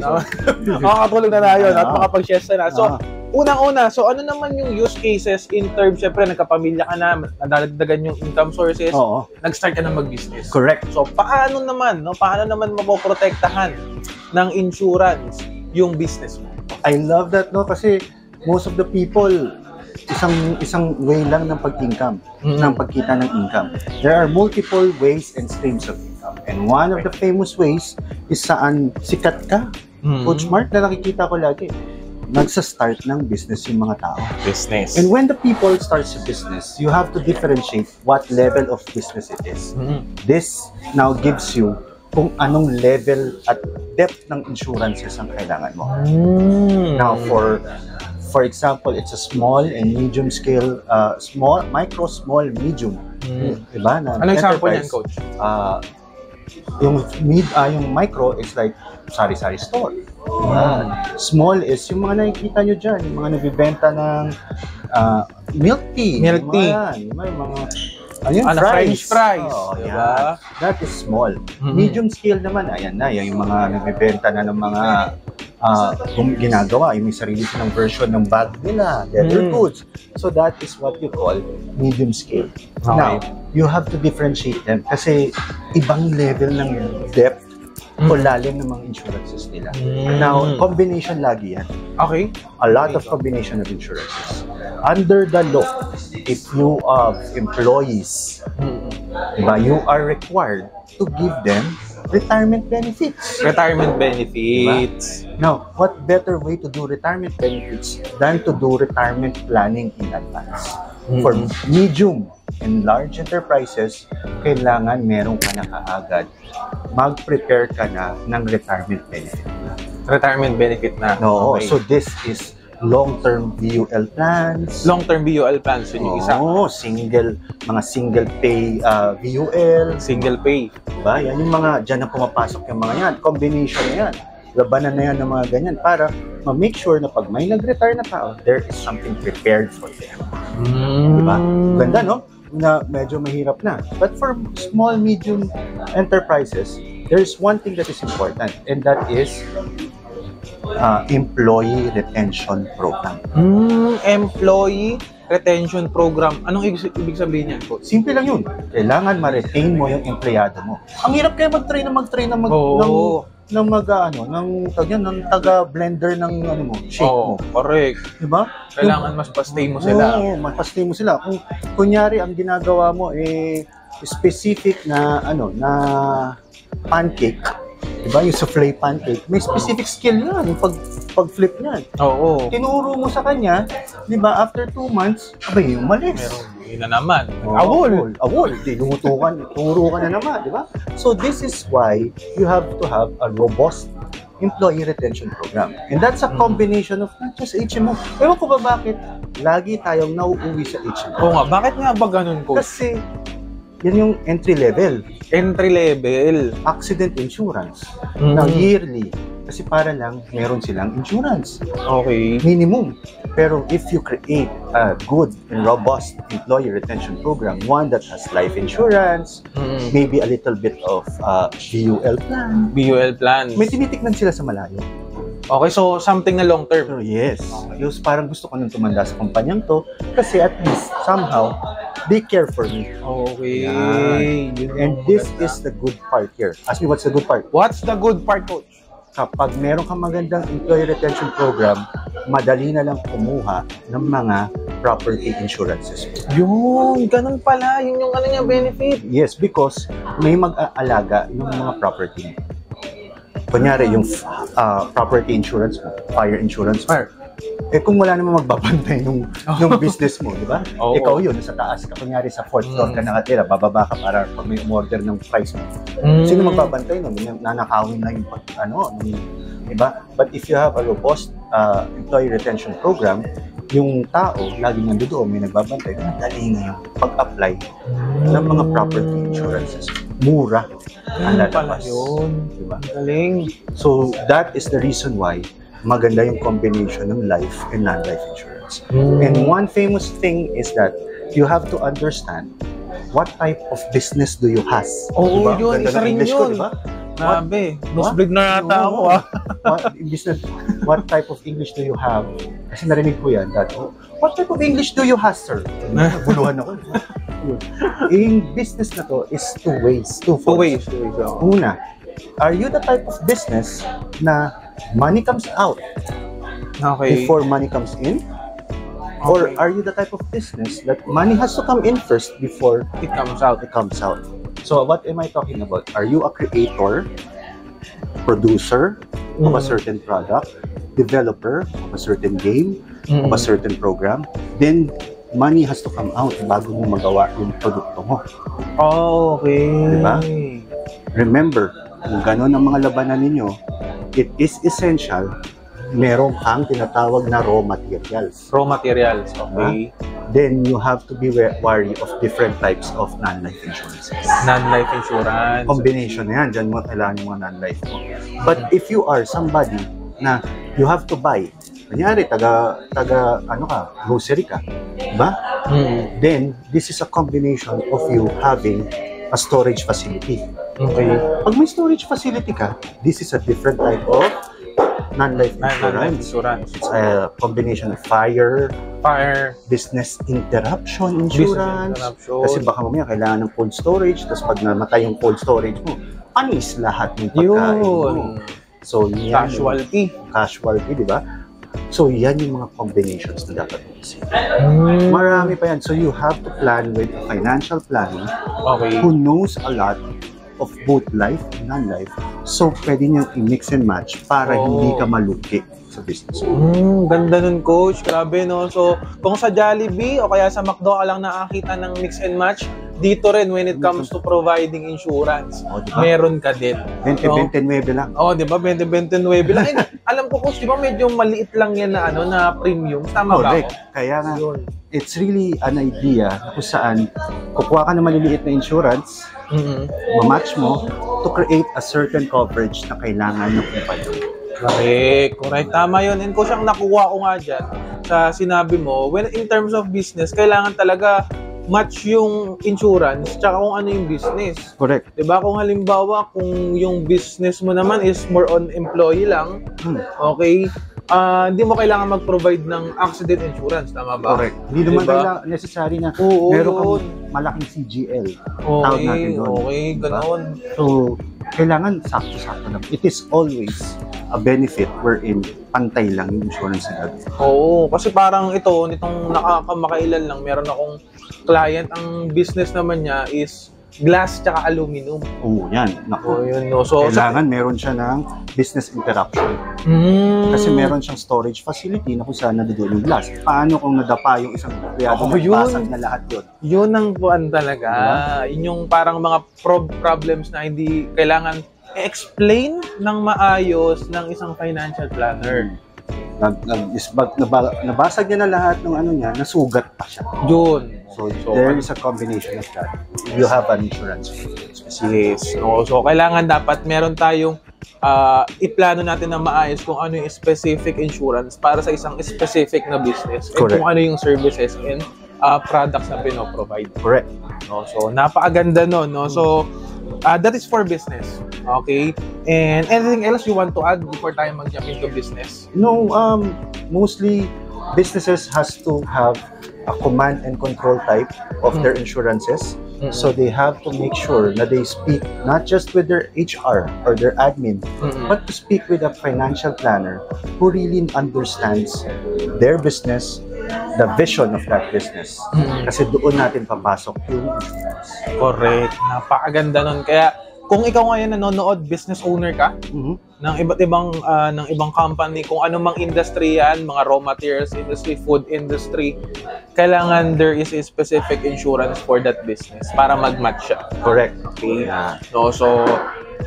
Makakatulog na tayo at makapag-siesta na. So, unang-una, so ano naman yung use cases in terms, syempre, nagkapamilya ka na, nadagdagan yung income sources, nag-start ka na mag-business. Correct. So, paano naman, no? Paano naman mapoprotektahan ng insurance yung business mo? I love that, no? Kasi most of the people, isang way lang ng pag-income, ng pagkita ng income. There are multiple ways and streams of income. And one of the famous ways is saan sikat ka. Coach Mark, na nakikita ko lagi, nagsa-start ng business yung mga tao. Business. And when the people starts a business, you have to differentiate what level of business it is. This now gives you kung anong level at depth ng insurances ang kailangan mo. Now, for example, it's a small and medium scale, micro, small, medium. Diba? Na Anong example niyan, coach? Yung micro is like sari-sari store. Small is yung mga nakikita nyo dyan, yung mga nagbibenta ng milk tea. Milk tea. French fries. Diba? That is small. Medium scale naman, ayan na, yung mga nagbibenta na ng mga ginagawa, yung may sarili silang version ng bag nila, leather goods. So that is what you call medium scale. Okay. Now, you have to differentiate them kasi ibang level ng depth o lalim ng mga insurances nila. Now, combination lagi yan. Okay. A lot of combination of insurances. Under the law, if you have employees, diba, you are required to give them retirement benefits. Retirement benefits. Diba? Now, what better way to do retirement benefits than to do retirement planning in advance? For medium and large enterprises, kailangan meron ka na kaagad. Mag-prepare ka na ng retirement benefit. Retirement benefit na. No, Okay. so this is long-term VUL plans. Long-term VUL plans, yun yung isa. Mga single pay VUL. Single pay. Diba? Yan yung mga, dyan na pumapasok yung mga yan. Combination na yan. Labanan na yan ng mga ganyan para ma-make sure na pag may nag-retire na tao, there is something prepared for them. Diba? Ganda, no? Na medyo mahirap na. But for small, medium enterprises, there's one thing that is important, and that is employee retention program. Employee retention program. Anong ibig sabihin niyan, coach? Simple lang yun. Kailangan ma-retain mo yung empleyado mo. Ang hirap kaya mag-train ng taga-blender ng shake mo. Correct. Diba? Kailangan mas pa-stay mo sila. mas pa-stay mo sila. Kung kunyari ang ginagawa mo specific na na pancake, diba? Yung souffle pancake, may specific skill yan, yung pag-flip niyan. Oo. Tinuro mo sa kanya, diba? After 2 months, abay, umalis. yun na naman. Awol. Turo ka na naman, di ba? So this is why you have to have a robust employee retention program. And that's a combination of not just HMO. Ewan ko ba bakit lagi tayong nauuwi sa HMO? Oo nga, bakit nga ba ganun, Coach? Kasi yan yung entry level. Entry level. Accident insurance. Now, yearly. Kasi para lang, meron silang insurance. Okay. Minimum. Pero if you create a good and robust employee retention program, one that has life insurance, maybe a little bit of BUL plan. BUL plans. May tinitikman sila sa malayo. Okay, so something na long term. So, yes. Yung parang gusto ko nang tumanda sa kumpanyang to kasi at least somehow they care for me. Okay. And this is the good part here. Ask me what's the good part? What's the good part, Coach? Kapag meron kang magandang employee retention program, madali na lang kumuha ng mga property insurances. Yun, ganun pala. Yun yung ano niya, benefit. Yes, because may mag-aalaga ng mga property. Kunyari, yung property insurance mo, fire insurance mo. Eh kung wala namang magbabantay nung business mo, di ba? Oo. Ikaw yun, nasa taas ka. Kunyari sa 4th floor ka nakatira, bababa ka para pag may umorder ng price mo. Sino magbabantay nun? Nanakawin na yung di ba? But if you have a robust employee retention program, yung tao, laging nandoon, may nagbabantay, madali nga yung pag-apply ng mga property insurances. Mura ang lalabas. Diba? Galing. So, that is the reason why maganda yung combination ng life and non-life insurance. And one famous thing is that you have to understand what type of business do you has. Oo, diba? yun. Isa rin yun. Diba? Grabe. Nosebleed na nata ako, What type of English do you have? Kasi narinig ko yan. What type of English do you have, sir? Buluhan ako. Yung business na to is two ways. Two ways. Una, are you the type of business na money comes out before money comes in? Or are you the type of business that money has to come in first before it comes out? So what am I talking about? Are you a creator, producer of a certain product, developer of a certain game, of a certain program? Then money has to come out bago mo magawa yung produkto mo. Okay. Diba? Remember, kung gano'n ang mga labanan ninyo, it is essential meron kang tinatawag na raw materials. Raw materials, okay. Then you have to be wary of different types of non-life insurances. Non-life insurance. Combination na yan. Diyan mo kailangan yung mga non-life mo. But if you are somebody na you have to buy, kunyari, grocery ka, diba? Then, this is a combination of you having a storage facility. Okay. Pag may storage facility ka, this is a different type of non-life insurance. It's a combination of fire, business interruption insurance. Kasi baka mamaya kailangan ng cold storage, tapos pag namatay yung cold storage mo, panis lahat ng pagkain mo. So, yan, casualty, di ba? So, yan yung mga combinations na dapat mo kasi. Marami pa yan. So, you have to plan with a financial planner who knows a lot of both life and non-life. So, pwede niyang i-mix and match para hindi ka malugi sa business. Ganda nun, Coach. Grabe, no? So, kung sa Jollibee o kaya sa McDo ka lang nakakita ng mix and match, dito rin when it comes to providing insurance, diba? Meron ka din. 20-29 lang. Diba? 20-29 lang. And, alam ko, Coach, diba medyo maliit lang yan na, na premium. Tama ba ako? Kaya nga, it's really an idea kung saan kukuha ka ng maliliit na insurance, ma-match mo to create a certain coverage na kailangan ng kumpanya. Correct. Tama yun. And Coach, ang nakuha ko nga dyan sa sinabi mo, when in terms of business, kailangan talaga match yung insurance tsaka kung ano yung business. Correct. Diba? Kung halimbawa, kung yung business mo naman is more on employee lang, okay, hindi mo kailangan mag-provide ng accident insurance. Tama ba? Correct. Hindi naman kailangan necessary na meron kang malaking CGL. Tawag natin doon. Okay, ganoon. So, kailangan sakto-sakto lang. It is always a benefit wherein pantay lang yung insurance na gagawin. Oo, kasi parang ito, nitong nakamakailan lang, meron akong client, ang business naman niya is glass tsaka aluminum. Oo, yan. Naku. Yun, no. So, Kailangan meron siya ng business interruption. Kasi meron siyang storage facility na kung saan nandoon yung glass. Paano kung nadapa yung isang empleyado na basag na lahat yun? Yun ang buwan talaga. Yun yung parang mga problems na hindi kailangan explain ng maayos ng isang financial planner. Nabasag niya na lahat ng ano niya, nasugat pa siya. Yun. So there is a combination of that. You have an insurance. Yes. No? So, kailangan dapat meron tayong iplano natin na maayos kung ano yung specific insurance para sa isang specific na business. Correct. And kung ano yung services and products na pinoprovide. Correct. No? So, napakaganda nun. No? So, that is for business. Okay? And anything else you want to add before tayo mag-jump into business? No, mostly businesses has to have a command and control type of their insurances. So they have to make sure that they speak not just with their HR or their admin, but to speak with a financial planner who really understands their business, the vision of that business. Kasi doon natin papasok yung insurance. Correct. Napakaganda nun. Kaya kung ikaw ngayon nanonood, business owner ka ng iba't ibang company, kung ano mang industry yan, mga raw materials industry, food industry, kailangan there is a specific insurance for that business para mag-match siya. Correct. Okay. No, so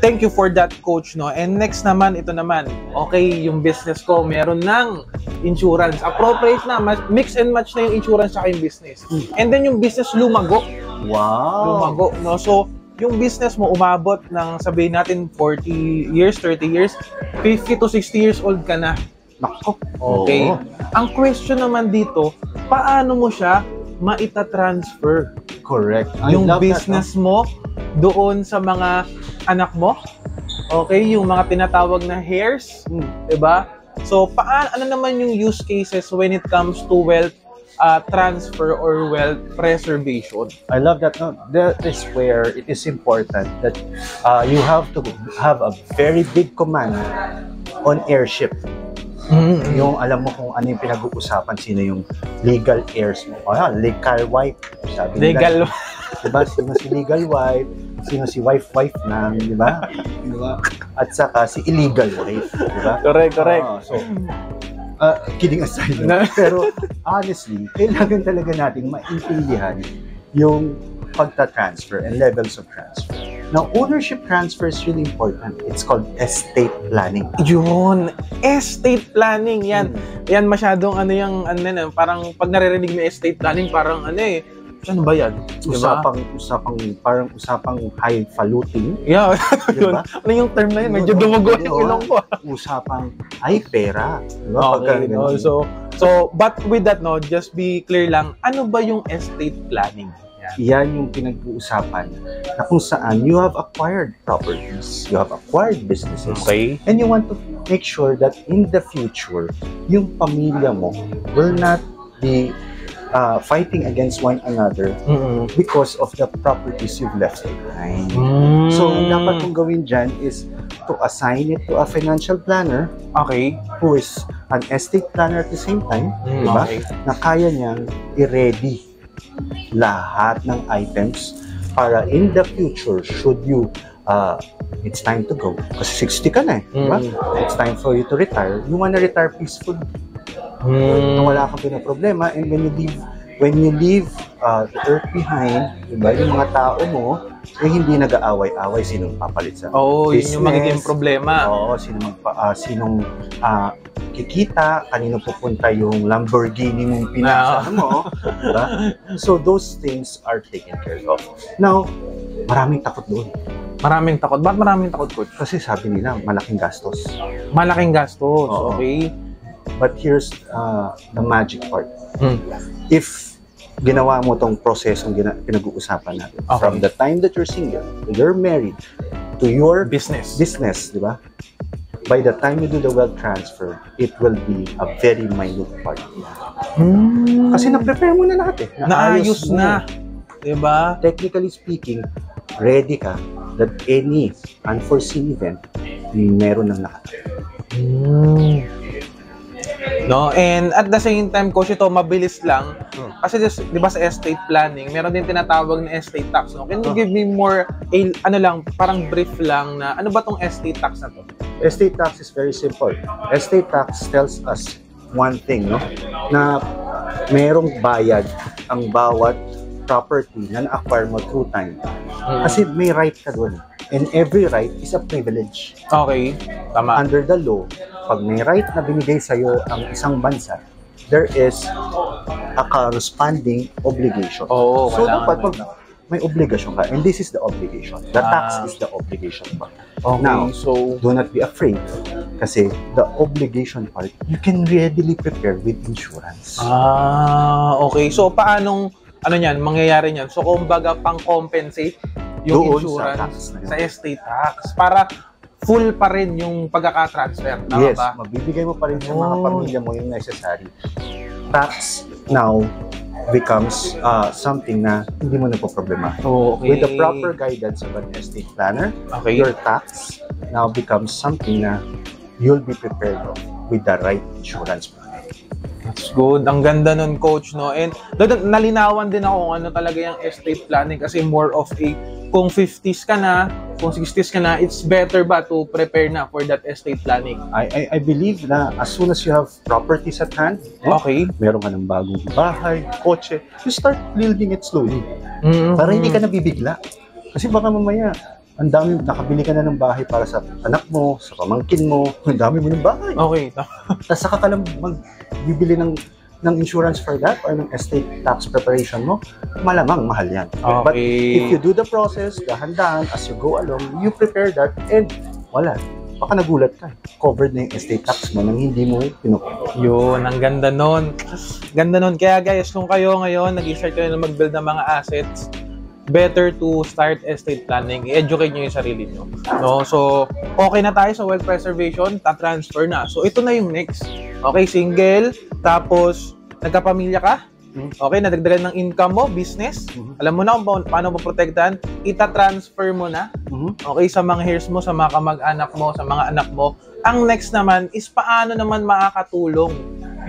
thank you for that, coach, no. And next naman, ito naman. Okay, yung business ko meron ng insurance. Appropriate na, mix and match na yung insurance sa yung business. And then yung business lumago. Wow. Lumago, no. So yung business mo umabot ng sabihin natin 40 years, 30 years, 50 to 60 years old ka na. Nako. Okay. Ang question naman dito, paano mo siya maita-transfer? Correct. Yung business mo doon sa mga anak mo? Okay, yung mga tinatawag na heirs, 'di ba? So, ano naman yung use cases when it comes to wealth transfer or wealth preservation? I love that. No, that is where it is important that you have to have a very big command on heirship. Yung alam mo kung ano yung pinag-uusapan, sino yung legal heirs mo. Legal wife. Sabi Legal. Diba? Sino si legal wife, sino si wife na, diba? At saka si illegal wife, diba? Correct. So, kidding aside, pero honestly, kailangan talaga nating maintindihan yung pagta-transfer and levels of transfer. Now, ownership transfer is really important. It's called estate planning. Yun, estate planning yan. Yan masyadong parang pag naririnig na estate planning, parang ano ba yan? Diba? Usapang highfalutin. Yeah, Diba? Ano yung term na yun? Medyo dumugo yung ilong ko. Usapang ay pera. Diba? Okay, no? So, but with that, no, just be clear lang, ano ba yung estate planning? Yan yung pinag-uusapan na kung saan you have acquired properties, you have acquired businesses, okay, and you want to make sure that in the future, yung pamilya mo will not be fighting against one another because of the properties you've left behind. So, dapat mong gawin dyan is to assign it to a financial planner, okay, who is an estate planner at the same time, diba? Okay, Na kaya niyang i-ready lahat ng items para in the future, should you it's time to go kasi 60 ka na diba? It's time for you to retire. You wanna retire peacefully, na wala kang pinaproblema, and when you leave the earth behind, diba, yung mga tao mo hindi nag-aaway-aaway sinong papalit sa business. Yun yung magiging problema. Sinong kikita, kanino pupunta yung Lamborghini mong pinasa mo, diba? So those things are taken care of. Now, maraming takot doon. Maraming takot. Bakit maraming takot, coach? Kasi sabi nila, malaking gastos. Malaking gastos, okay. But here's the magic part. If ginawa mo tong prosesong pinag-uusapan natin, from the time that you're single, you're married, to your business, di ba? By the time you do the wealth transfer, it will be a very minute part. Kasi na-prepare mo na lahat naayos na. Diba? Technically speaking, ready ka that any unforeseen event, meron ng nakatapos. No? And at the same time, coach, ito mabilis lang. Kasi di ba sa estate planning, meron din tinatawag na estate tax. No? Can you give me more, parang brief lang na ano ba tong estate tax na to? Estate tax is very simple. Estate tax tells us one thing, no? Na merong bayad ang bawat property na na-acquire mo through time. Kasi may right ka doon. And every right is a privilege. Okay, tama. Under the law, pag may right na binigay sa'yo ang isang bansa, there is a corresponding obligation. Oo, so dapat naman. may obligation ka, and this is the obligation. The tax is the obligation part. Okay, Now, so do not be afraid kasi the obligation part, you can readily prepare with insurance. okay. So paanong mangyayari niyan? So kumbaga pang-compensate yung Doon insurance sa tax na yun. sa estate tax para full pa rin yung pagkaka-transfer. Tama Yes, ba? mabibigay mo pa rin sa mga pamilya mo yung necessary. Tax now becomes something na hindi mo na po problema. Okay. With the proper guidance of an estate planner, Okay. your tax now becomes something na you'll be prepared of with the right insurance plan. That's good. Ang ganda nun, coach, no? And nalinawan din ako kung ano talaga yung estate planning kasi more of kung 50s ka na, kung 60s ka na, it's better ba to prepare na for that estate planning? I believe na as soon as you have properties at hand, Okay. meron ka ng bagong bahay, kotse, you start building it slowly. Para hindi ka nabibigla. Kasi baka mamaya, ang dami, nakabili ka na ng bahay para sa anak mo, sa pamangkin mo, ang dami mo ng bahay. Okay. Tapos saka ka lang magbibili ng insurance for that or ng estate tax preparation mo, malamang mahal yan. But if you do the process, dahan-dahan, as you go along, you prepare that and wala. Baka nagulat ka. Covered na yung estate tax mo nang hindi mo pinukuha. Yun, ang ganda nun. Ganda nun. Kaya guys, kung kayo ngayon, nag-start kayo na mag-build ng mga assets, better to start estate planning. I-educate nyo yung sarili nyo. No? So, okay na tayo sa wealth preservation, ta-transfer na. So, ito na yung next. Okay, single, tapos nagkapamilya ka. Okay, nadagdagan ng income mo, business. Alam mo na kung paano mo protektahan. Ita-transfer mo na. Okay, sa mga heirs mo, sa mga kamag-anak mo, sa mga anak mo. Ang next naman is paano naman makakatulong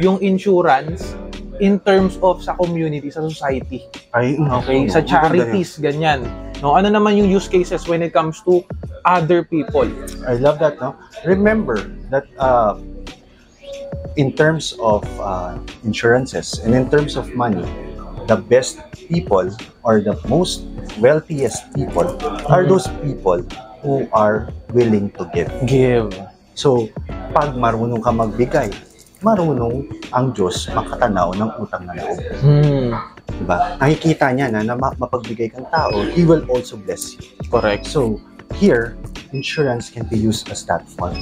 yung insurance in terms of sa community, sa society. Okay, sa charities, ganyan. No, ano naman yung use cases when it comes to other people? I love that, no? Remember that in terms of insurances and in terms of money, the best people or the most wealthiest people are those people who are willing to give. So, pag marunong ka magbigay, marunong ang Diyos makatanaw ng utang na loob. Diba? Nakikita niya na mapagbigay kang tao, He will also bless you. Correct. So, here, insurance can be used as that fund.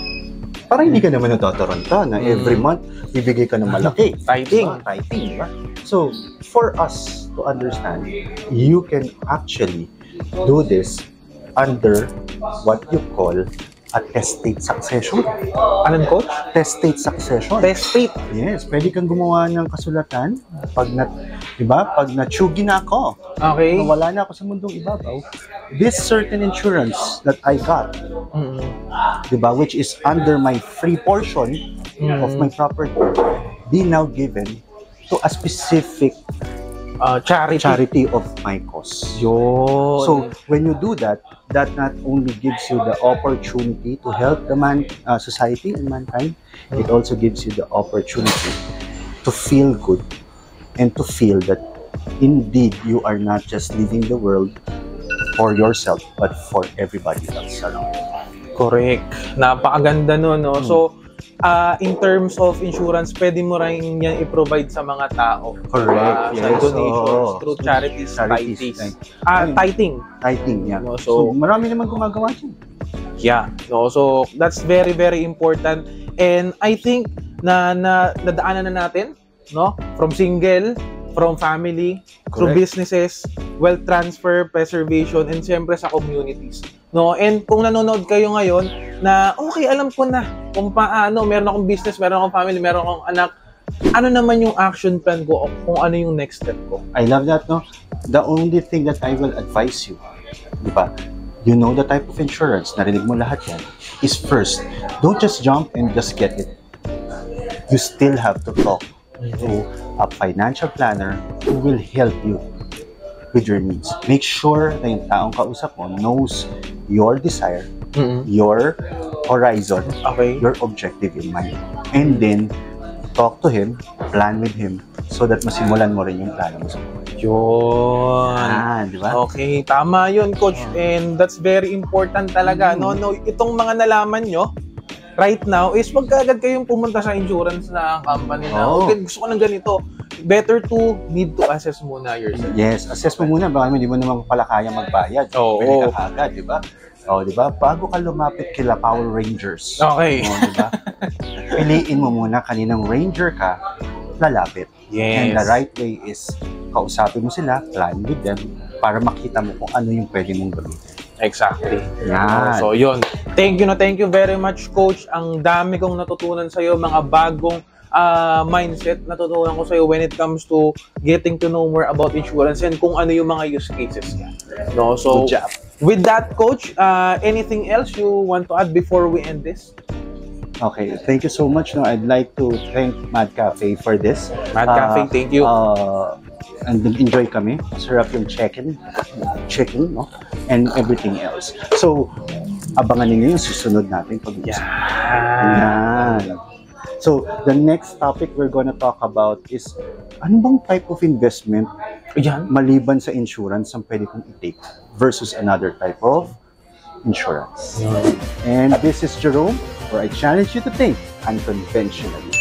Para hindi ka naman natataranta na every month, bibigay ka ng malaki. Tithing. Tithing, diba? So, for us to understand, you can actually do this under what you call a testate succession. Anong coach? Testate succession. Testate. Yes, pwede kang gumawa ng kasulatan pag diba? Pag natsugi na ako. Okay. Wala na ako sa mundong ibabaw. This certain insurance that I got, diba, which is under my free portion of my property, be now given to a specific charity of my cause. Yun. So, when you do that, that not only gives you the opportunity to help the society and mankind, it also gives you the opportunity to feel good and to feel that indeed you are not just living the world for yourself, but for everybody else around. Correct. Napakaganda nun, no? So, in terms of insurance, pwede mo rin yan i-provide sa mga tao. Correct. Sa donations, through charities, tithing. Tithing, yeah. No, So, marami naman gumagawa dyan. Yeah. No, so, that's very, very important. And I think na nadaanan na natin, no? From single, from family, through businesses, wealth transfer, preservation, and siyempre sa communities. No? And kung nanonood kayo ngayon na, okay, alam ko na kung paano, meron akong business, meron akong family, meron akong anak, ano naman yung action plan ko o kung ano yung next step ko? I love that, no? The only thing that I will advise you, di ba? You know the type of insurance, narinig mo lahat yan, is first, don't just jump and just get it. you still have to talk to a financial planner who will help you with your needs. Make sure na yung taong kausap mo knows your desire, your horizon, your objective in mind. And then, talk to him, plan with him, so that masimulan mo rin yung plano mo sa buhay. Yun. Di ba? Okay, tama yun, Coach. And that's very important talaga. No, itong mga nalaman nyo, right now, is wag kaagad kayong pumunta sa insurance na company na, okay, gusto ko ng ganito. Better to need to assess muna yourself. Yes, assess mo muna. Baka hindi mo naman pala kaya magbayad. Pwede ka agad, di ba? Di ba? Bago ka lumapit kila Power Rangers. Okay. Di ba? Piliin mo muna kaninang ranger ka, lalapit. Yes. And the right way is kausapin mo sila, plan with them, para makita mo kung ano yung pwede mong gamitin. Exactly. Yan. So, yun. Thank you very much, Coach. Ang dami kong natutunan sa'yo, mga bagong mindset natutunan ko sa'yo when it comes to getting to know more about insurance and kung ano yung mga use cases niya. No? So, good job. With that, Coach, anything else you want to add before we end this? Okay, thank you so much. No, I'd like to thank Mad Cafe for this. Mad Cafe, thank you. And enjoy kami. Sarap yung chicken, no? And everything else. So, abangan ninyo yung susunod natin pag-uusap. Yan. So, the next topic we're gonna talk about is, ano bang type of investment maliban sa insurance ang pwede kong i-take versus another type of insurance. And this is Jerome, where I challenge you to think unconventionally.